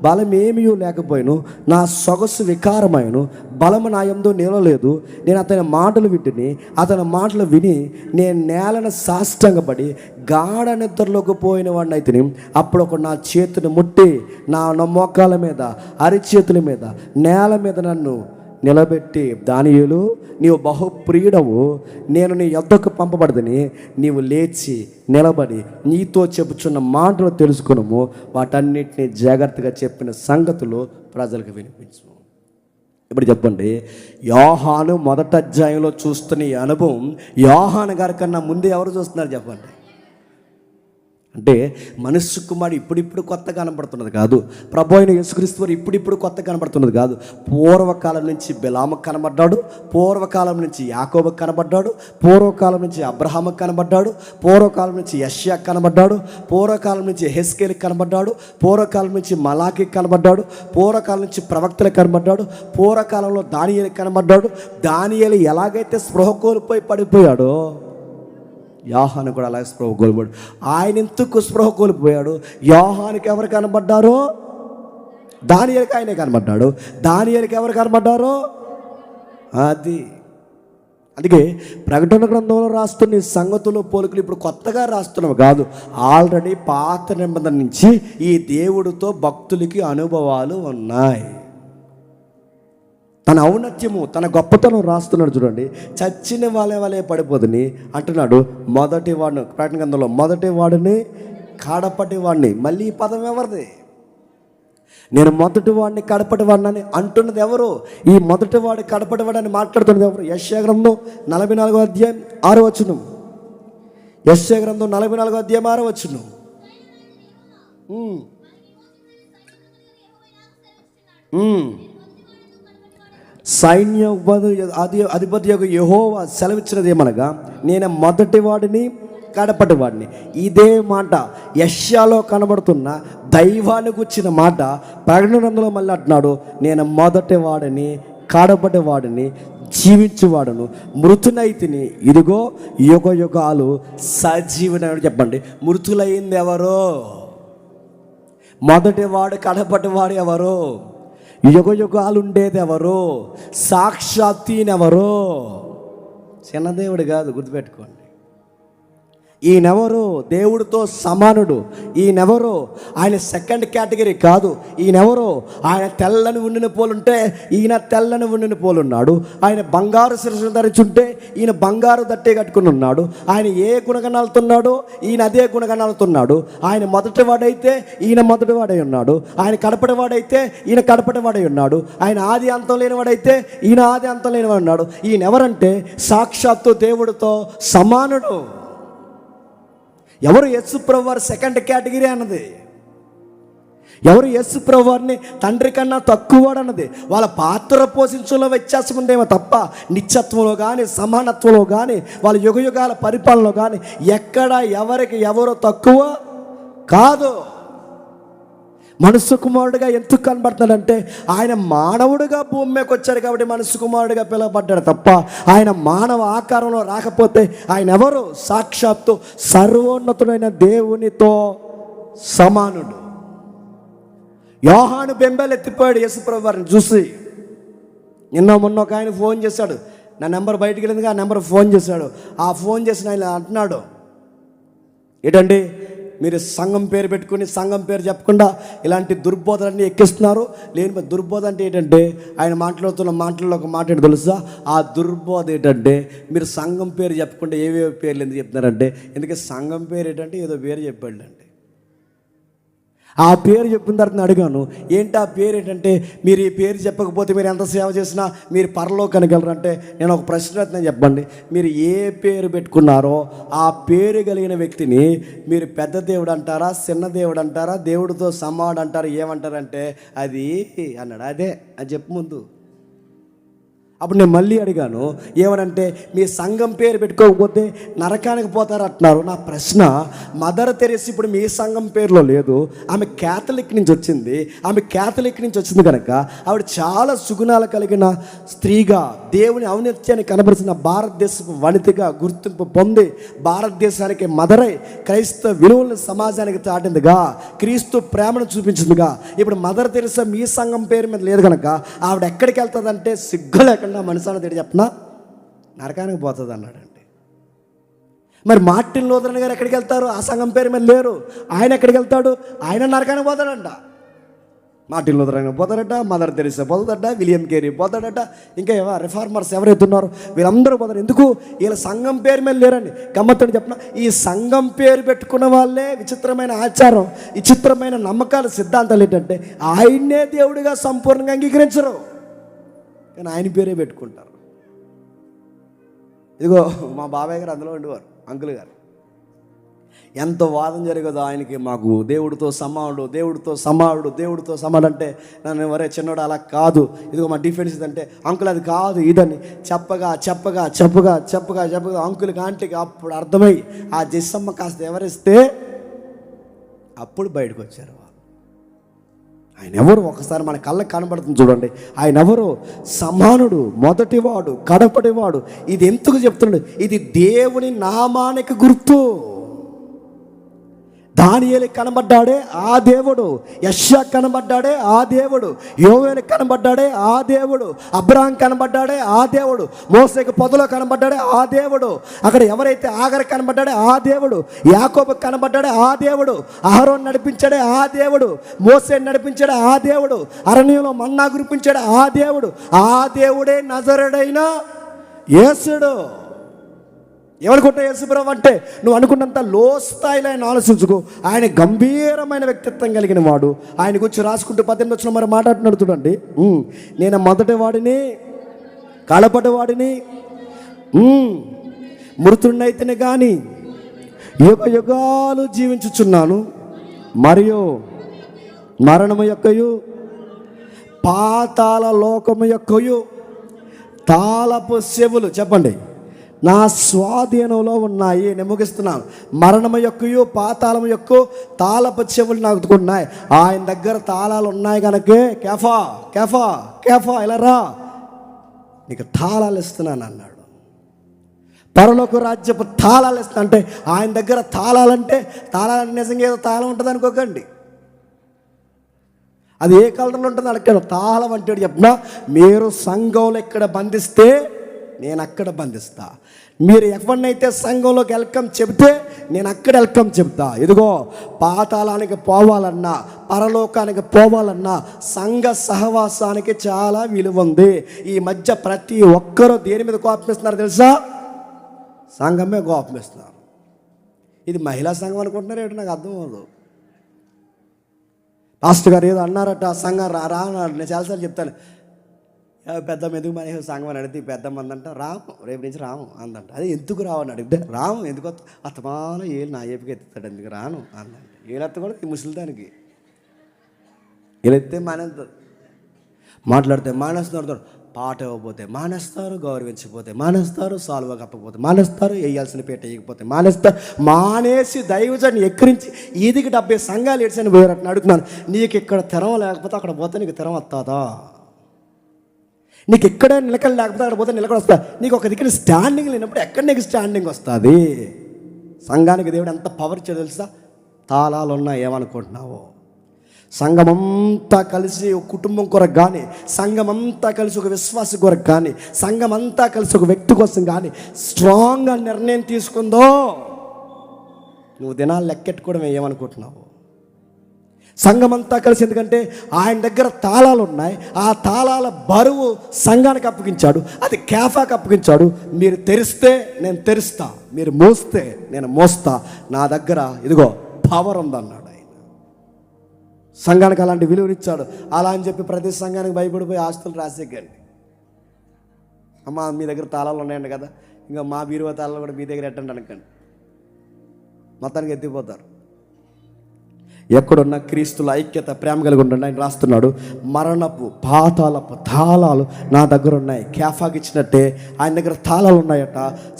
బలం ఏమీ లేకపోయాను. నా సొగసు వికారమైను, బలము నా యందు నిలవలేదు. నేను అతని మాటలు విని నేను నేలను సాష్టంగపడి గాఢ నిద్రలోకి పోయిన వాడిని అయితే అప్పుడు ఒక నా చేతిని ముట్టి నా మోకాల మీద అరిచేతుల మీద నేల మీద నన్ను నిలబెట్టి, దానియేలు నీవు బహుప్రియుడవు, నేను నీ యొద్దకు పంపబడదని నీవు లేచి నిలబడి నీతో చెప్పుచున్న మాటలు తెలుసుకున్నాము, వాటన్నిటిని జాగ్రత్తగా చెప్పిన సంగతులు ప్రజలకు వినిపించు. ఇప్పుడు చెప్పండి, యోహాను మొదటి అధ్యాయంలో చూస్తున్న ఈ అనుభవం యోహాను గారి కన్నా ముందే ఎవరు చూస్తున్నారు చెప్పండి? అంటే మనుష్య కుమారుడు ఇప్పుడిప్పుడు కొత్త కనబడుతున్నది కాదు. ప్రభు అయిన యేసుక్రీస్తు వారు ఇప్పుడిప్పుడు కొత్త కనబడుతున్నది కాదు. పూర్వకాలం నుంచి బిలాముకు కనబడ్డాడు, పూర్వకాలం నుంచి యాకోబుకు కనబడ్డాడు, పూర్వకాలం నుంచి అబ్రహాముకు కనబడ్డాడు, పూర్వకాలం నుంచి యెషయాకు కనబడ్డాడు, పూర్వకాలం నుంచి హెస్కేలుకు కనబడ్డాడు, పూర్వకాలం నుంచి మలాకీకి కనబడ్డాడు, పూర్వకాలం నుంచి ప్రవక్తలకు కనబడ్డాడు, పూర్వకాలంలో దానియేలుకు కనబడ్డాడు. దానియేలు ఎలాగైతే స్పృహ కోల్పోయి పడిపోయాడో యోహాను కూడా అలాగే స్పృహ కోల్పోయాడు. ఆయన ఎందుకు స్పృహ కోల్పోయాడు? యోహానుకి ఎవరు కనబడ్డారో దానియేలుకి ఆయనే కనబడ్డాడు. దానియేలుకి ఎవరు కనబడ్డారో అందుకే ప్రకటన గ్రంథంలో రాస్తున్న సంగతులు పోలికలు ఇప్పుడు కొత్తగా రాస్తున్నాం కాదు. ఆల్రెడీ పాత నిబంధన నుంచి ఈ దేవుడితో భక్తులకి అనుభవాలు ఉన్నాయి. తన ఔన్నత్యము, తన గొప్పతనం రాస్తున్నాడు చూడండి. చచ్చిన వాళ్ళే పడిపోతుంది అంటున్నాడు. మొదటి వాడిని ప్రకటన గ్రంథంలో మొదటి వాడిని కడపటి వాడిని. మళ్ళీ ఈ పదం ఎవరిది? నేను మొదటి వాడిని కడపటి వాడిని అని అంటున్నది ఎవరు? ఈ మొదటి వాడు కడపటి వాడని మాట్లాడుతున్నది ఎవరు? యెషయా గ్రంథం 44వ అధ్యాయం 6వ వచనం. యెషయా గ్రంథం 44వ అధ్యాయం 6వ వచనం. సైన్య అధిపతి యొక్క యెహోవా సెలవిచ్చినది ఏమనగా, నేను మొదటి వాడిని కడపటి వాడిని. ఇదే మాట యెషయాలో కనబడుతున్న దైవానికి వచ్చిన మాట ప్రకటన గ్రంథంలో మళ్ళీ అంటున్నాడు, నేను మొదటి వాడిని కడపటి వాడిని జీవించువాడును, మృతునైతిని, ఇదిగో యుగ యుగాలు సజీవుని. చెప్పండి, మృతులైంది ఎవరో? మొదటి వాడు కడపటి వాడు ఎవరో? యుగ యుగాలు ఉండేది ఎవరో? సాక్షాత్తీనెవరో? చిన్నదేవుడు కాదు, గుర్తుపెట్టుకోండి. ఈయనెవరు? దేవుడితో సమానుడు. ఈయనెవరు? ఆయన సెకండ్ కేటగిరీ కాదు. ఈయనెవరు? ఆయన తెల్లని ఉండిన పోలుంటే ఈయన తెల్లని ఉండిన పోలున్నాడు. ఆయన బంగారు శిరస్సు ధరించుంటే ఈయన బంగారు దట్టే కట్టుకుని ఉన్నాడు. ఆయన ఏ గుణగణాలతో ఉన్నాడో ఈయన అదే గుణగణాలతో ఉన్నాడు. ఆయన మొదటి వాడైతే ఈయన మొదటి వాడై ఉన్నాడు. ఆయన కడపటి వాడైతే ఈయన కడపటి వాడై ఉన్నాడు. ఆయన ఆది అంతం లేనివాడైతే ఈయన ఆది అంతం లేనివాడు ఉన్నాడు. ఈయన ఎవరంటే సాక్షాత్తు దేవుడితో సమానుడు. ఎవరు? యేసు ప్రభువారు సెకండ్ కేటగిరీ అన్నది. ఎవరు? యేసు ప్రభువారిని తండ్రి కన్నా తక్కువవాడు అన్నది. వాళ్ళ పాత్ర పోషించడంలో వ్యత్యాసం ఉందేమో తప్ప నిత్యత్వంలో కానీ సమానత్వంలో కానీ వాళ్ళ యుగ యుగాల పరిపాలనలో కానీ ఎక్కడ ఎవరికి ఎవరు తక్కువ కాదు. మనుష్య కుమారుడిగా ఎందుకు కనబడతాడంటే ఆయన మానవుడిగా భూమి మీదకి వచ్చాడు కాబట్టి మనుష్య కుమారుడిగా పిలువబడ్డాడు తప్ప ఆయన మానవ ఆకారంలో రాకపోతే ఆయన ఎవరు? సాక్షాత్తు సర్వోన్నతుడైన దేవునితో సమానుడు. యోహాను బెంబేలు ఎత్తిపోయాడు యేసుప్రభు వారిని చూసి. నిన్న మొన్న ఒక ఆయన ఫోన్ చేశాడు, నా నెంబర్ బయటికి వెళ్ళిందిగా, ఆ నెంబర్ ఫోన్ చేశాడు. ఆ ఫోన్ చేసిన ఆయన అంటున్నాడు, ఏంటండి మీరు సంఘం పేరు పెట్టుకుని సంఘం పేరు చెప్పకుండా ఇలాంటి దుర్బోధనన్నీ ఎక్కిస్తున్నారు. లేని దుర్బోధ అంటే ఏంటంటే, ఆయన మాట్లాడుతున్న మాటల్లో ఒక మాట ఏంటో తెలుసా? ఆ దుర్బోధ ఏంటంటే, మీరు సంఘం పేరు చెప్పకుండా ఏవేవో పేర్లు ఎందుకు చెప్తున్నారంటే, ఎందుకంటే సంఘం పేరు ఏంటంటే ఏదో పేరు చెప్పాడండి. ఆ పేరు చెప్పిన తర్వాత అడిగాను, ఏంటి ఆ పేరు ఏంటంటే, మీరు ఈ పేరు చెప్పకపోతే మీరు ఎంత సేవ చేసినా మీరు పరలోకానికి వెళ్ళరంటే, నేను ఒక ప్రశ్న అడుగుతాను, చెప్పండి. మీరు ఏ పేరు పెట్టుకున్నారో ఆ పేరు కలిగిన వ్యక్తిని మీరు పెద్ద దేవుడు అంటారా, చిన్న దేవుడు అంటారా, దేవుడితో సమాడు అంటారా, ఏమంటారంటే అది అన్నాడు. అదే అది చెప్పు ముందు. అప్పుడు నేను మళ్ళీ అడిగాను, ఏమనంటే మీ సంఘం పేరు పెట్టుకోకపోతే నరకానికి పోతారు అంటున్నారు. నా ప్రశ్న, మదర్ తెరెసా ఇప్పుడు మీ సంఘం పేరులో లేదు, ఆమె క్యాథలిక్ నుంచి వచ్చింది. ఆమె క్యాథలిక్ నుంచి వచ్చింది కనుక ఆవిడ చాలా సుగుణాలు కలిగిన స్త్రీగా, దేవుని ఔన్నత్యాన్ని కనబరిచిన భారతదేశపు వనితగా గుర్తింపు పొంది భారతదేశానికి మదరై క్రైస్తవ విలువలను సమాజానికి చాటిందిగా, క్రీస్తు ప్రేమను చూపించిందిగా. ఇప్పుడు మదర్ తెరెసా మీ సంఘం పేరు మీద లేదు కనుక ఆవిడ ఎక్కడికి వెళ్తుందంటే, సిగ్గు లేకుండా మనసాన తిడి చెప్పనా, నరకానికి పోతుంది అన్నాడండి. మరి మార్టిన్ లూథరన్ గారు ఎక్కడికి వెళ్తారు? ఆ సంఘం పేరు మీద లేరు. ఆయన ఎక్కడికి వెళ్తాడు? ఆయన నరకానికి పోతాడంట. మార్టిన్ లూథరన్ పోతాడట, మదర్ తెరెసా పోతాడట, విలియం కేరీ పోతాడట, ఇంకా రిఫార్మర్స్ ఎవరైతే ఉన్నారో వీళ్ళందరూ పోతారు. ఎందుకు? వీళ్ళ సంఘం పేరు మీద లేరండి. గమ్మత్తని చెప్పిన, ఈ సంఘం పేరు పెట్టుకున్న వాళ్ళే విచిత్రమైన ఆచారం, విచిత్రమైన నమ్మకాలు, సిద్ధాంతాలు ఏంటంటే ఆయన్నే దేవుడిగా సంపూర్ణంగా అంగీకరించరు, కానీ ఆయన పేరే పెట్టుకుంటారు. ఇదిగో మా బాబాయ్ గారు అందులో ఉండేవారు, అంకుల్ గారు. ఎంత వాదన జరిగేదో ఆయనకి మాకు, దేవుడితో సమానుడు, దేవుడితో సమానుడు, దేవుడితో సమానుడు అంటే నన్ను ఎవరే చిన్నోడు అలా కాదు, ఇదిగో మా డిఫెన్స్ ఇదంటే అంకుల్ అది కాదు ఇదని చెప్పగా చెప్పగా చెప్పగా చెప్పగా చెప్పగా అంకుల్కి ఆంటీకి అప్పుడు అర్థమై ఆ జెస్సమ్మ కాస్త ఎవరిస్తే అప్పుడు బయటకు వచ్చారు. ఆయన ఎవరు? ఒకసారి మన కళ్ళకి కనబడుతుంది చూడండి. ఆయన ఎవరు? సమానుడు, మొదటివాడు, కడపటివాడు. ఇది ఎందుకు చెప్తున్నాడు? ఇది దేవుని నామానికి గుర్తు. దానియేలుకి కనబడ్డాడే ఆ దేవుడు, యెషయా కనబడ్డాడే ఆ దేవుడు, యోవేలుకి కనబడ్డాడే ఆ దేవుడు, అబ్రహాం కనబడ్డాడే ఆ దేవుడు, మోసేకి పొదలో కనబడ్డాడే ఆ దేవుడు, అక్కడ ఎవరైతే ఆగర్ కనబడ్డాడే ఆ దేవుడు, యాకోబుకి కనబడ్డాడే ఆ దేవుడు, అహరోన్ నడిపించాడే ఆ దేవుడు, మోసేని నడిపించాడే ఆ దేవుడు, అరణ్యంలో మన్నా కురిపించాడే ఆ దేవుడు. ఆ దేవుడే నజరుడైన యేసుడు. ఎవరికుంటే యేసుప్రభు అంటే, నువ్వు అనుకున్నంత లో స్థాయిలో ఆయన ఆలోచించుకో. ఆయన గంభీరమైన వ్యక్తిత్వం కలిగిన వాడు. ఆయన గురించి రాసుకుంటూ 18 వచ్చిన మరి మాట్లాడుతున్నాడు చూడండి. నేను మొదటి వాడిని, కడపటి వాడిని, మృతుడినైతేనే కానీ యుగ యుగాలు జీవించుచున్నాను, మరియు మరణము యొక్కయు పాతాళ లోకము యొక్కయు తాళపు చెవులు, చెప్పండి, నా స్వాధీనంలో ఉన్నాయి. నేను ముగిస్తున్నాను. మరణము యొక్కయు పాతాళము యొక్క తాళపు చెవులు నాకు ఉన్నాయి. ఆయన దగ్గర తాళాలు ఉన్నాయి కనుకే కేఫా కేఫా కేఫా ఇలా రా, నీకు తాళాలు ఇస్తున్నాను అన్నాడు. పరలోక రాజ్యపు తాళాలు ఇస్తా అంటే, ఆయన దగ్గర తాళాలంటే తాళాలంటే నిజంగా ఏదో తాళం ఉంటుంది అనుకోకండి. అది ఏ కలర్లో ఉంటుంది అడగండి. తాళం అంటే చెప్పినా, మీరు సంఘంలో ఎక్కడ బంధిస్తే నేను అక్కడ బంధిస్తా. మీరు ఎవరినైతే సంఘంలోకి వెల్కమ్ చెబితే నేను అక్కడ వెల్కమ్ చెబుతా. ఇదిగో పాతాళానికి పోవాలన్నా, పరలోకానికి పోవాలన్నా సంఘ సహవాసానికి చాలా విలువ ఉంది. ఈ మధ్య ప్రతి ఒక్కరూ దేని మీద కోపమిస్తున్నారు తెలుసా? సంఘమే కోపమిస్తున్నారు. ఇది మహిళా సంఘం అనుకుంటున్నారు ఏంటో నాకు అర్థం అవ్వదు. పాస్టర్ గారు ఏదో అన్నారట, ఆ సంఘం రా అన్నారు. నేను చాలాసార్లు చెప్తాను, పెద్ద ఎందుకు మన సంఘం అని అడిగితే పెద్దమ్మ అందంట రాము, రేపు నుంచి రాము అందంట. అదే ఎందుకు రావని అడిగితే రాము ఎందుకు అత్తమాన ఏళ్ళు నా ఏపుకి ఎత్తుతాడు, ఎందుకు రాను అందంట. ఏలెత్త కూడా ఈ ముసలిదానికి వీళ్ళెత్తే మానేస్తారు, మాట్లాడితే మానేస్తున్నారు, పాట ఇవ్వకపోతే మానేస్తారు, గౌరవించకపోతే మానేస్తారు, సాల్వ కప్పకపోతే మానేస్తారు, వేయాల్సిన పీట వేయకపోతే మానేస్తారు. మానేసి దైవజాన్ని ఎక్కిరించి ఈదికి 70 సంఘాలు ఏడ్చని పోయారని అడుగుతున్నాను. నీకు ఇక్కడ తెరం లేకపోతే అక్కడ పోతే నీకు తెరం వస్తుందా? నీకు ఎక్కడ నిలకడ లేకపోతే అక్కడ పోతే నిలకడ వస్తా. నీకు ఒక దగ్గర స్టాండింగ్ లేనప్పుడు ఎక్కడ నీకు స్టాండింగ్ వస్తుంది? సంఘానికి దేవుడు ఎంత పవర్ ఇచ్చాడు తెలుసా? తాళాలు ఉన్నా ఏమనుకుంటున్నావు? సంఘమంతా కలిసి ఒక కుటుంబం కొరకు కానీ, సంఘమంతా కలిసి ఒక విశ్వాస కొరకు కానీ, సంఘమంతా కలిసి ఒక వ్యక్తి కోసం కానీ స్ట్రాంగ్గా నిర్ణయం తీసుకుందో, నువ్వు దినాలు లెక్కెట్టుకోవడం ఏమనుకుంటున్నావు? సంఘమంతా కలిసి, ఎందుకంటే ఆయన దగ్గర తాళాలు ఉన్నాయి, ఆ తాళాల బరువు సంఘానికి అప్పగించాడు, అది కేఫాకి అప్పగించాడు. మీరు తెరిస్తే నేను తెరుస్తా, మీరు మోస్తే నేను మోస్తా, నా దగ్గర ఇదిగో పవర్ ఉందన్నాడు ఆయన. సంఘానికి అలాంటి విలువనిచ్చాడు. అలా అని చెప్పి ప్రతి సంఘానికి భయపడిపోయి ఆస్తులు రాసేకండి. అమ్మా మీ దగ్గర తాళాలు ఉన్నాయండి కదా, ఇంకా మా బీరువా తాళాలు కూడా మీ దగ్గర ఎట్టండి అనకండి, మొత్తానికి ఎత్తిపోతారు. ఎక్కడున్న క్రీస్తుల ఐక్యత, ప్రేమ కలిగి ఉండండి. ఆయన రాస్తున్నాడు, మరణపు పాతాళపు తాళాలు నా దగ్గర ఉన్నాయి. కేఫాకి ఇచ్చినట్టే ఆయన దగ్గర తాళాలు ఉన్నాయట.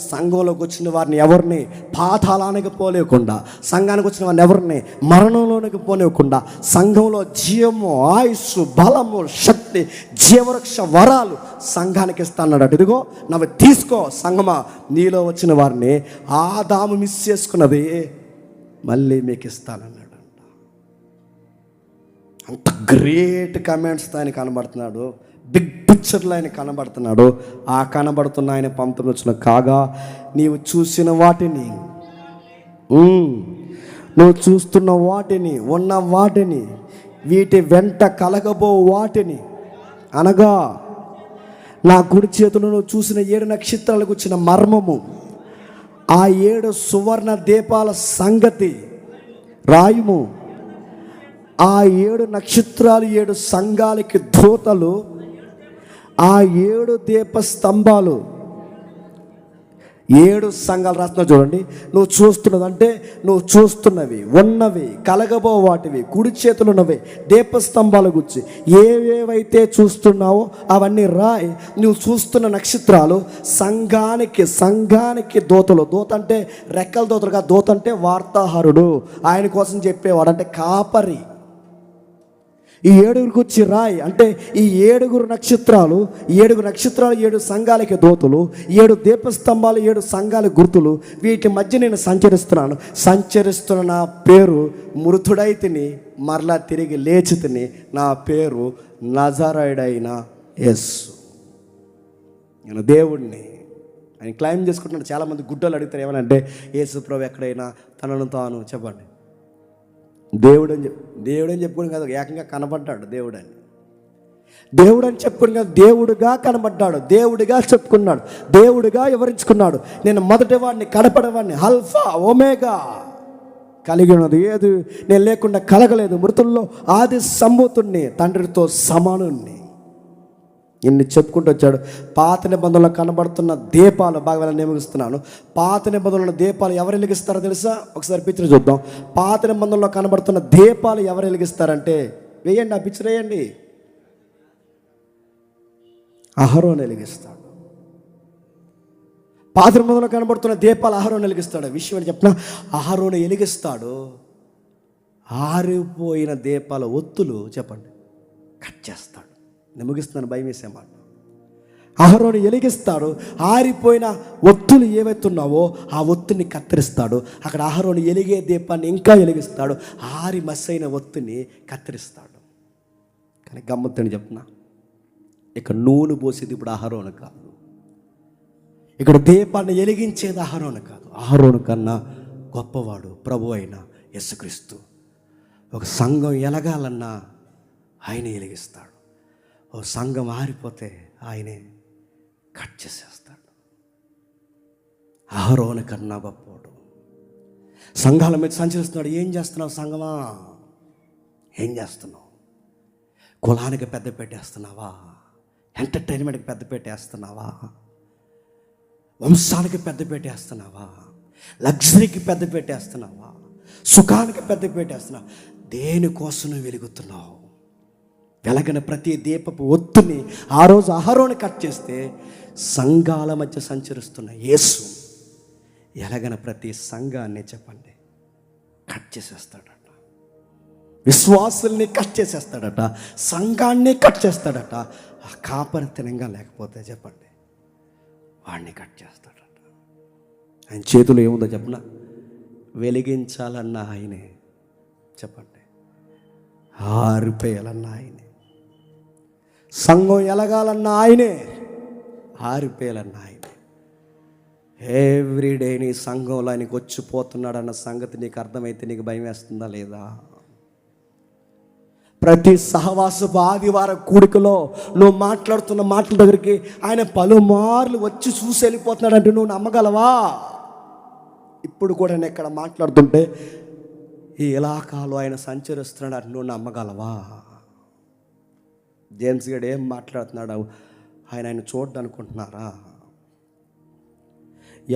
సంఘంలోకి వచ్చిన వారిని ఎవరిని పాతాళానికి పోలేకుండా, సంఘానికి వచ్చిన వారిని ఎవరిని మరణంలోనికి పోలేకుండా, సంఘంలో జీవము, ఆయుస్సు, బలము, శక్తి, జీవరక్ష వరాలు సంఘానికి ఇస్తానన్నాడు. ఇదిగో నవ్వు తీసుకో సంఘమా, నీలో వచ్చిన వారిని ఆదాము మిస్ చేసుకున్నది మళ్ళీ మీకు ఇస్తానన్నాడు. అంత గ్రేట్ కమెంట్స్తో ఆయన కనబడుతున్నాడు, బిగ్ పిక్చర్లో ఆయన కనబడుతున్నాడు. ఆ కనబడుతున్న ఆయన పంతులు వచ్చిన కాగా నీవు చూసిన వాటిని, నువ్వు చూస్తున్న వాటిని, ఉన్న వాటిని, వీటి వెంట కలగబో వాటిని, అనగా నా కుడి చేతులు నువ్వు చూసిన 7 నక్షత్రాలకు వచ్చిన మర్మము, ఆ 7 సువర్ణ దీపాల సంగతి రాయుము. ఆ 7 నక్షత్రాలు 7 సంఘాలకి దూతలు, ఆ 7 దీప స్తంభాలు 7 సంఘాలు రాస్తున్నా చూడండి. నువ్వు చూస్తున్నది అంటే నువ్వు చూస్తున్నవి, ఉన్నవి, కలగబో వాటివి, కుడి చేతులు ఉన్నవి, దీపస్తంభాల గురించి ఏవేవైతే చూస్తున్నావో అవన్నీ రాయి. నువ్వు చూస్తున్న నక్షత్రాలు సంఘానికి దూతలు. దూత అంటే రెక్కల దూతలుగా, దూత అంటే వార్తాహరుడు, ఆయన కోసం చెప్పేవాడు, అంటే కాపరి. ఈ 7 వచ్చి రాయి అంటే ఈ 7 నక్షత్రాలు, 7 సంఘాలకి దూతలు, 7 దీపస్తంభాలు, 7 సంఘాల గుర్తులు. వీటి మధ్య నేను సంచరిస్తున్న నా పేరు మృతుడైతిని, మరలా తిరిగి లేచితిని, నా పేరు నజరేయుడైన యేసు. నేను దేవుడిని ఆయన క్లైమ్ చేసుకుంటున్నాడు. చాలామంది గుడ్డలు అడుగుతారు ఏమనంటే, యేసు ప్రభు ఎక్కడైనా తనను తాను చెప్పండి దేవుడని చెప్పుకుని కాదు, ఏకంగా కనబడ్డాడు దేవుడని. దేవుడని చెప్పుకుని కాదు, దేవుడుగా కనబడ్డాడు, దేవుడిగా చెప్పుకున్నాడు, దేవుడిగా వివరించుకున్నాడు. నేను మొదటివాడిని, కడపడవాడిని, ఆల్ఫా ఒమేగా, కలిగి ఉన్నది ఏది నేను లేకుండా కలగలేదు, మృతుల్లో ఆది సంభూతుణ్ణి, తండ్రితో సమానుణ్ణి. ఇన్ని చెప్పుకుంటూ వచ్చాడు. పాత నిబంధనలో కనబడుతున్న దీపాలు బాగా నియమిస్తున్నాను. పాత నిబంధనలో దీపాలు ఎవరు వెలిగిస్తారో తెలుసా? ఒకసారి పిక్చర్ చూద్దాం. పాత నిబంధనలో కనబడుతున్న దీపాలు ఎవరు వెలిగిస్తారంటే, వేయండి ఆ పిక్చర్ వేయండి, అహరోను వెలిగిస్తాడు. పాత నిబంధనలో కనబడుతున్న దీపాలు అహరోను వెలిగిస్తాడు. విషయం ఏంటి చెప్పిన, అహరోను వెలిగిస్తాడు. ఆరిపోయిన దీపాల ఒత్తులు చెప్పండి కట్ చేస్తాడు. నేను ముగిస్తున్నాను, భయం వేసేమాట. అహరోను వెలిగిస్తాడు. ఆరిపోయిన ఒత్తులు ఏవైతున్నావో ఆ ఒత్తుని కత్తిరిస్తాడు. అక్కడ అహరోను వెలిగే దీపాన్ని ఇంకా వెలిగిస్తాడు, ఆరి మస్సైన ఒత్తుని కత్తిరిస్తాడు. కానీ గమ్మత్తని చెప్తున్నా, ఇక్కడ నూనె పోసేది ఇప్పుడు అహరోను కాదు, ఇక్కడ దీపాన్ని వెలిగించేది అహరోను కాదు. అహరోను కన్నా గొప్పవాడు ప్రభు అయిన యేసుక్రీస్తు. ఒక సంఘం ఎలగాలన్నా ఆయన వెలిగిస్తాడు. ఓ సంఘం ఆరిపోతే ఆయనే కట్ చేసేస్తాడు. అహరోను కన్నా గొప్పవాడు. సంఘాల మీద సంచరిస్తున్నాడు. ఏం చేస్తున్నావు సంఘమా? ఏం చేస్తున్నావు? కులానికి పెద్ద పెట్టేస్తున్నావా? ఎంటర్టైన్మెంట్కి పెద్ద పెట్టేస్తున్నావా? వంశానికి పెద్ద పెట్టేస్తున్నావా? లగ్జరీకి పెద్ద పెట్టేస్తున్నావా? సుఖానికి పెద్ద పెట్టేస్తున్నావా? దేనికోసం వెలుగుతున్నావు? వెలగిన ప్రతి దీపపు ఒత్తుని ఆ రోజు అహరోను కట్ చేస్తే, సంఘాల మధ్య సంచరిస్తున్న యేసు ఎలగన ప్రతి సంఘాన్ని చెప్పండి కట్ చేసేస్తాడట. విశ్వాసుల్ని కట్ చేసేస్తాడట, సంఘాన్ని కట్ చేస్తాడట. ఆ కాపరి తినంగా లేకపోతే చెప్పండి వాడిని కట్ చేస్తాడట. ఆయన చేతిలో ఏముందో చెప్పనా? వెలిగించాలన్న ఆయనే చెప్పండి ఆరిపోయాలన్న ఆయనే, సంఘం ఎలగాలన్న ఆయనే, ఆరిపోయాలన్న ఆయనే. ఎవ్రీడే నీ సంఘంలో ఆయనకి వచ్చిపోతున్నాడన్న సంగతి నీకు అర్థమైతే నీకు భయం వేస్తుందా లేదా? ప్రతి సహవాసపు ఆదివారం కూడికలో నువ్వు మాట్లాడుతున్న మాటల దగ్గరికి ఆయన పలుమార్లు వచ్చి చూసి వెళ్ళిపోతున్నాడంటే నువ్వు నమ్మగలవా? ఇప్పుడు కూడా నేను ఇక్కడ మాట్లాడుతుంటే ఈ ఇలాకాలో ఆయన సంచరిస్తున్నాడు అంటే నువ్వు నమ్మగలవా? జేమ్స్ గడ్ ఏం మాట్లాడుతున్నాడు ఆయన చూడ్డనుకుంటున్నారా?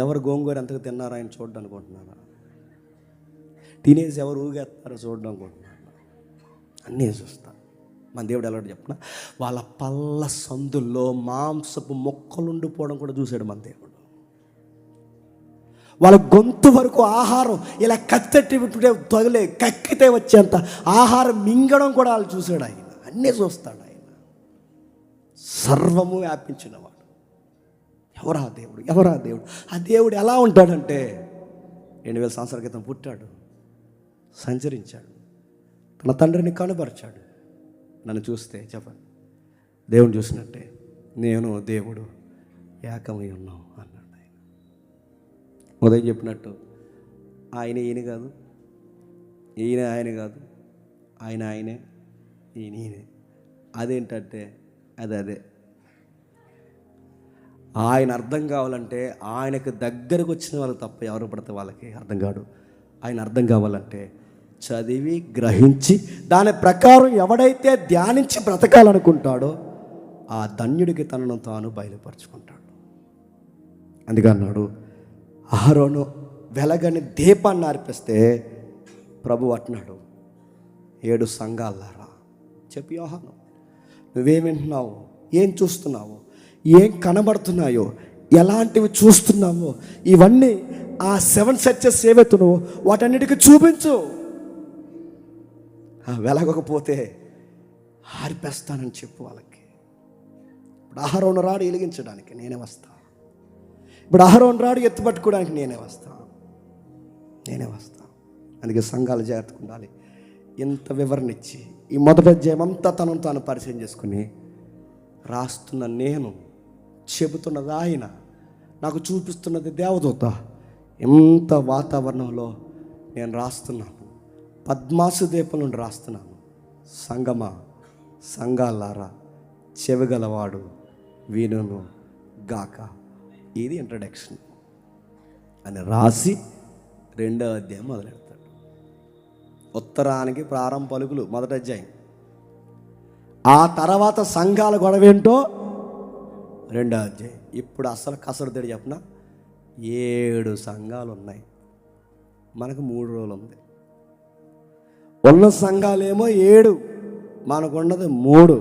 ఎవరు గోంగూర ఎంతకు తిన్నారో ఆయన చూడ్డనుకుంటున్నారా? టీనేజ్ ఎవరు ఊగేస్తారో చూడ్డనుకుంటున్నారా? అన్నీ చూస్తా. మన దేవుడు ఎలా చెప్పిన వాళ్ళ పళ్ళ సందుల్లో మాంసపు మొక్కలు ఉండిపోవడం కూడా చూశాడు మన దేవుడు. వాళ్ళ గొంతు వరకు ఆహారం ఇలా కత్తెట్టి తగిలే కక్కితే వచ్చేంత ఆహారం మింగడం కూడా వాళ్ళు చూశాడు ఆయన. అన్నీ చూస్తాడు ఆయన. సర్వము వ్యాపించినవాడు. ఎవరా దేవుడు? ఎవరా దేవుడు? ఆ దేవుడు ఎలా ఉంటాడంటే 2000 సంవత్సరాల క్రితం పుట్టాడు, సంచరించాడు, తన తండ్రిని కనుపరిచాడు. నన్ను చూస్తే చెప్పండి, దేవుని చూసినట్టే నేను దేవుడు ఏకమై ఉన్నాం అన్నాడు ఆయన. ఉదయం చెప్పినట్టు ఆయన ఈయన కాదు, ఈయన ఆయన కాదు, ఆయన ఆయనే, ఈయన ఈయనే. అదేంటంటే అదే ఆయన అర్థం కావాలంటే ఆయనకు దగ్గరకు వచ్చిన వాళ్ళకి తప్ప ఎవరు పడితే వాళ్ళకి అర్థం కాడు. ఆయన అర్థం కావాలంటే చదివి గ్రహించి దాని ప్రకారం ఎవడైతే ధ్యానించి బ్రతకాలనుకుంటాడో ఆ ధన్యుడికి తనను తాను బయలుపరుచుకుంటాడు. అందుకే అన్నాడు, అహరోను వెలగని దీపాన్ని ఆర్పిస్తే ప్రభు అంటున్నాడు, 7 సంఘాలారా చెప్పి యోహాను నువ్వేం వింటున్నావు, ఏం చూస్తున్నావు, ఏం కనబడుతున్నాయో, ఎలాంటివి చూస్తున్నావో ఇవన్నీ ఆ 7 చర్చెస్ ఏవైతున్నావో వాటన్నిటికీ చూపించు. వెలగకపోతే ఆర్పేస్తానని చెప్పు వాళ్ళకి. ఇప్పుడు అహరోను రాడు వెలిగించడానికి నేనే వస్తా. ఇప్పుడు అహరోను రాడు ఎత్తుపట్టుకోవడానికి నేనే వస్తా. అందుకే సంఘాలు జాగ్రత్తగా ఉండాలి. ఇంత వివరణ ఇచ్చి ఈ మొదటి అధ్యాయం అంతా తనను తాను పరిచయం చేసుకుని రాస్తున్న నేను, చెబుతున్నది ఆయన, నాకు చూపిస్తున్నది దేవదూత. ఇంత వాతావరణంలో నేను రాస్తున్నాను. పద్మాసు దీపం నుండి రాస్తున్నాను. సంగమా, సంఘాలారా, చెవిగలవాడు వినును గాక. ఇది ఇంట్రడక్షన్ అని రాసి 2వ అధ్యాయం మొదలెడతాడు. ఉత్తరానికి ప్రారంభ పలుకులు మొదటి అధ్యాయం. ఆ తర్వాత సంఘాల గొడవేంటో 2వ అధ్యాయం. ఇప్పుడు అసలు కసరదేడు చెప్పిన 7 సంఘాలు ఉన్నాయి. మనకు 3 రోజులు ఉంది. ఉన్న సంఘాలేమో 7, మనకున్నది 3.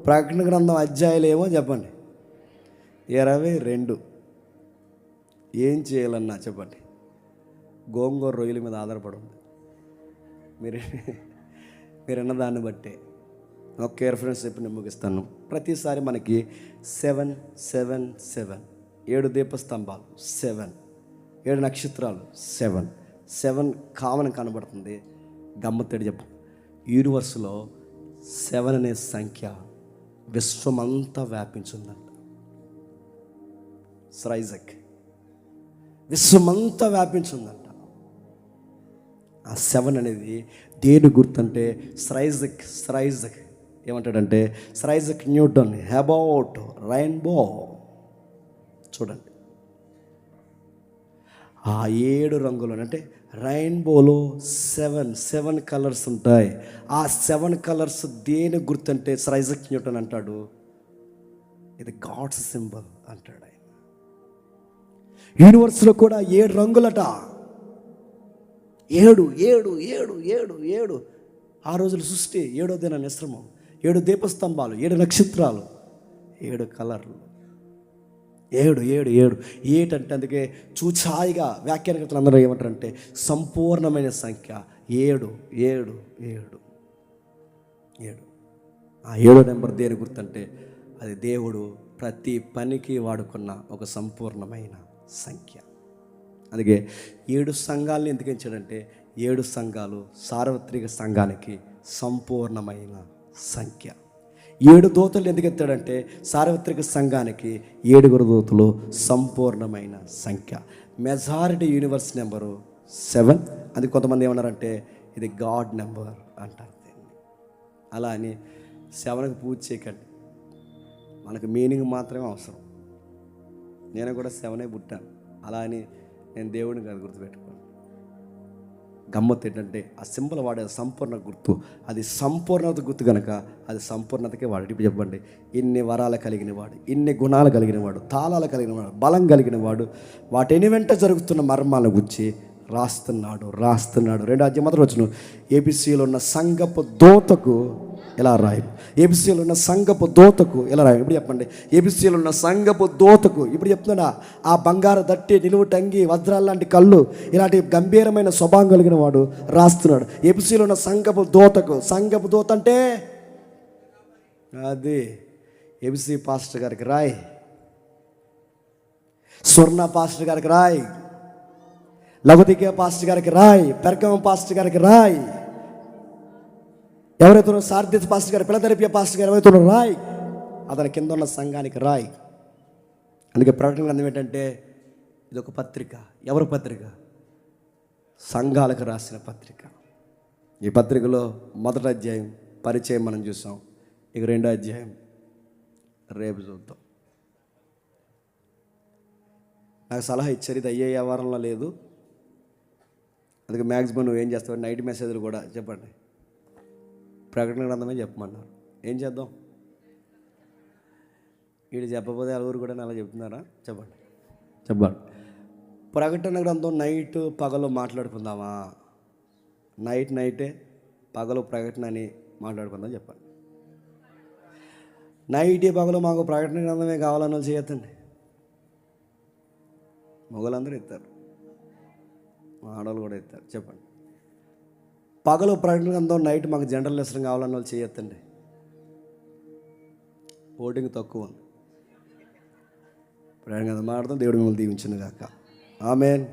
ప్రకటన గ్రంథం అధ్యాయులేమో చెప్పండి 22. ఏం చేయాలన్నా చెప్పండి. గోంగూర రొయ్యల మీద ఆధారపడి ఉంది. మీరన్న దాన్ని బట్టే ఒక రిఫరెన్స్ చెప్పి నేను ముగిస్తాను. ప్రతిసారి మనకి 7, 7, 7 7 దీపస్తంభాలు, 7 నక్షత్రాలు, 7 కామన్ కనబడుతుంది. గమ్మత్తేడు చెప్పు, యూనివర్స్లో 7 అనే సంఖ్య విశ్వమంతా వ్యాపించిందంట. స్రైజక్ విశ్వమంతా వ్యాపించిందంట. ఆ 7 అనేది దేని గుర్తంటే స్రైజక్ ఏమంటాడంటే స్రైజక్ న్యూటన్ అబౌట్ రెయిన్బో. చూడండి, ఆ 7 రంగులు అంటే రెయిన్బోలో 7 కలర్స్ ఉంటాయి. ఆ 7 కలర్స్ దేని గుర్తంటే స్రైజక్ న్యూటన్ అంటాడు ఇది గాడ్స్ సింబల్ అంటాడు ఆయన. యూనివర్స్లో కూడా 7 రంగులట. 7 ఆ రోజుల సృష్టి, 7వ దిన విశ్రమం, 7 దీపస్తంభాలు, 7 నక్షత్రాలు, 7 కలర్లు. 7 అంటే అందుకే చూచాయిగా వ్యాఖ్యానకర్తలు అందరూ ఏమంటారంటే సంపూర్ణమైన సంఖ్య 7. ఆ 7వ నెంబర్ దేని గుర్తంటే అది దేవుడు ప్రతి పనికి వాడుకున్న ఒక సంపూర్ణమైన సంఖ్య. అందుకే 7 సంఘాలను ఎందుకు ఇచ్చాడంటే 7 సంఘాలు సార్వత్రిక సంఘానికి సంపూర్ణమైన సంఖ్య. 7 దూతలు ఎందుకు ఎత్తాడంటే సార్వత్రిక సంఘానికి 7 దూతలు సంపూర్ణమైన సంఖ్య. Majority universe number 7. అది కొంతమంది ఏమన్నారంటే ఇది గాడ్ నెంబర్ అంటారు దీన్ని. అలా అని 7కి పూజ చేయకండి, మనకు మీనింగ్ మాత్రమే అవసరం. నేను కూడా 7 పుట్టాను, అలా అని నేను దేవుడిని కాదు, గుర్తుపెట్టుకోండి. గమ్మత్తు ఏంటంటే ఆ సింబల్ వాడే సంపూర్ణ గుర్తు, అది సంపూర్ణత గుర్తు కనుక అది సంపూర్ణతకే వాడు. ఇప్పుడు చెప్పండి, ఇన్ని వరాలు కలిగిన వాడు, ఇన్ని గుణాలు కలిగిన వాడు, తాళాలు కలిగిన వాడు, బలం కలిగిన వాడు, వాటిని వెంట జరుగుతున్న మర్మాల గురించి రాస్తున్నాడు. 2 ఏబిసిలో ఉన్న సంఘపు దూతకు ఎలా రాయను, ఏబిసిలో ఉన్న సంఘపు దూతకు ఎలా రాయను. ఇప్పుడు చెప్పండి, ఏబిసిలో ఉన్న సంఘపు దూతకు ఇప్పుడు చెప్తున్నా, ఆ బంగారు దట్టి, నిలువు టంగి, వజ్రాల లాంటి కళ్ళు, ఇలాంటి గంభీరమైన స్వభావం కలిగిన వాడు రాస్తున్నాడు. ఏబిసిలో ఉన్న సంఘపు దూతకు, సంఘపు దూత అంటే అది ఏబిసి పాస్టర్ గారికి రాయ్, స్వర్ణ పాస్టర్ గారికి రాయ్, లవదికే పాస్టర్ గారికి రాయ్, పెర్గమ పాస్టర్ గారికి రాయ్, ఎవరైతే సార్దిత్ పాస్టర్ గారు, ఫిలదెల్ఫియా పాస్టర్ గారు ఎవరైతే రాయ్, అతని కింద ఉన్న సంఘానికి రాయ్. అందుకే ప్రకటన గ్రంథం ఏంటంటే ఇది ఒక పత్రిక. ఎవరి పత్రిక? సంఘాలకు రాసిన పత్రిక. ఈ పత్రికలో 1వ అధ్యాయం పరిచయం మనం చూసాం. ఇక 2వ అధ్యాయం రేపు చూద్దాం. నాకు సలహా ఇచ్చారు, ఇది అయ్యే వ్యవహారంలో లేదు, అందుకే మ్యాక్సిమం నువ్వు ఏం చేస్తావు, నైట్ మెసేజ్లు కూడా చెప్పండి, ప్రకటన గ్రంథమే చెప్పమన్నారు. ఏం చేద్దాం? వీడు చెప్పకపోతే ఎవరు కూడా అలా చెప్తున్నారా? చెప్పండి. ప్రకటన గ్రంథం నైట్ పగలు మాట్లాడుకుందామా? నైటే పగలు ప్రకటన అని మాట్లాడుకుందాం. చెప్పండి. నైట్ పగలు మాకు ప్రకటన గ్రంథమే కావాలని వాళ్ళు చేయొద్దండి. మొగలందరూ ఎత్తారు, ఆడవాళ్ళు కూడా ఎత్తారు. చెప్పండి. పగలు ప్రకటన గ్రంథం, నైట్ మాకు జనరల్ లెసన్ కావాలని వాళ్ళు చేయొద్దండి. ఓటింగ్ తక్కువ ఉంది. ప్రకటన గ్రంథం మాట్లాడతాం. దేవుడు మిమ్మల్ని దీవించును గాక. ఆమెన్.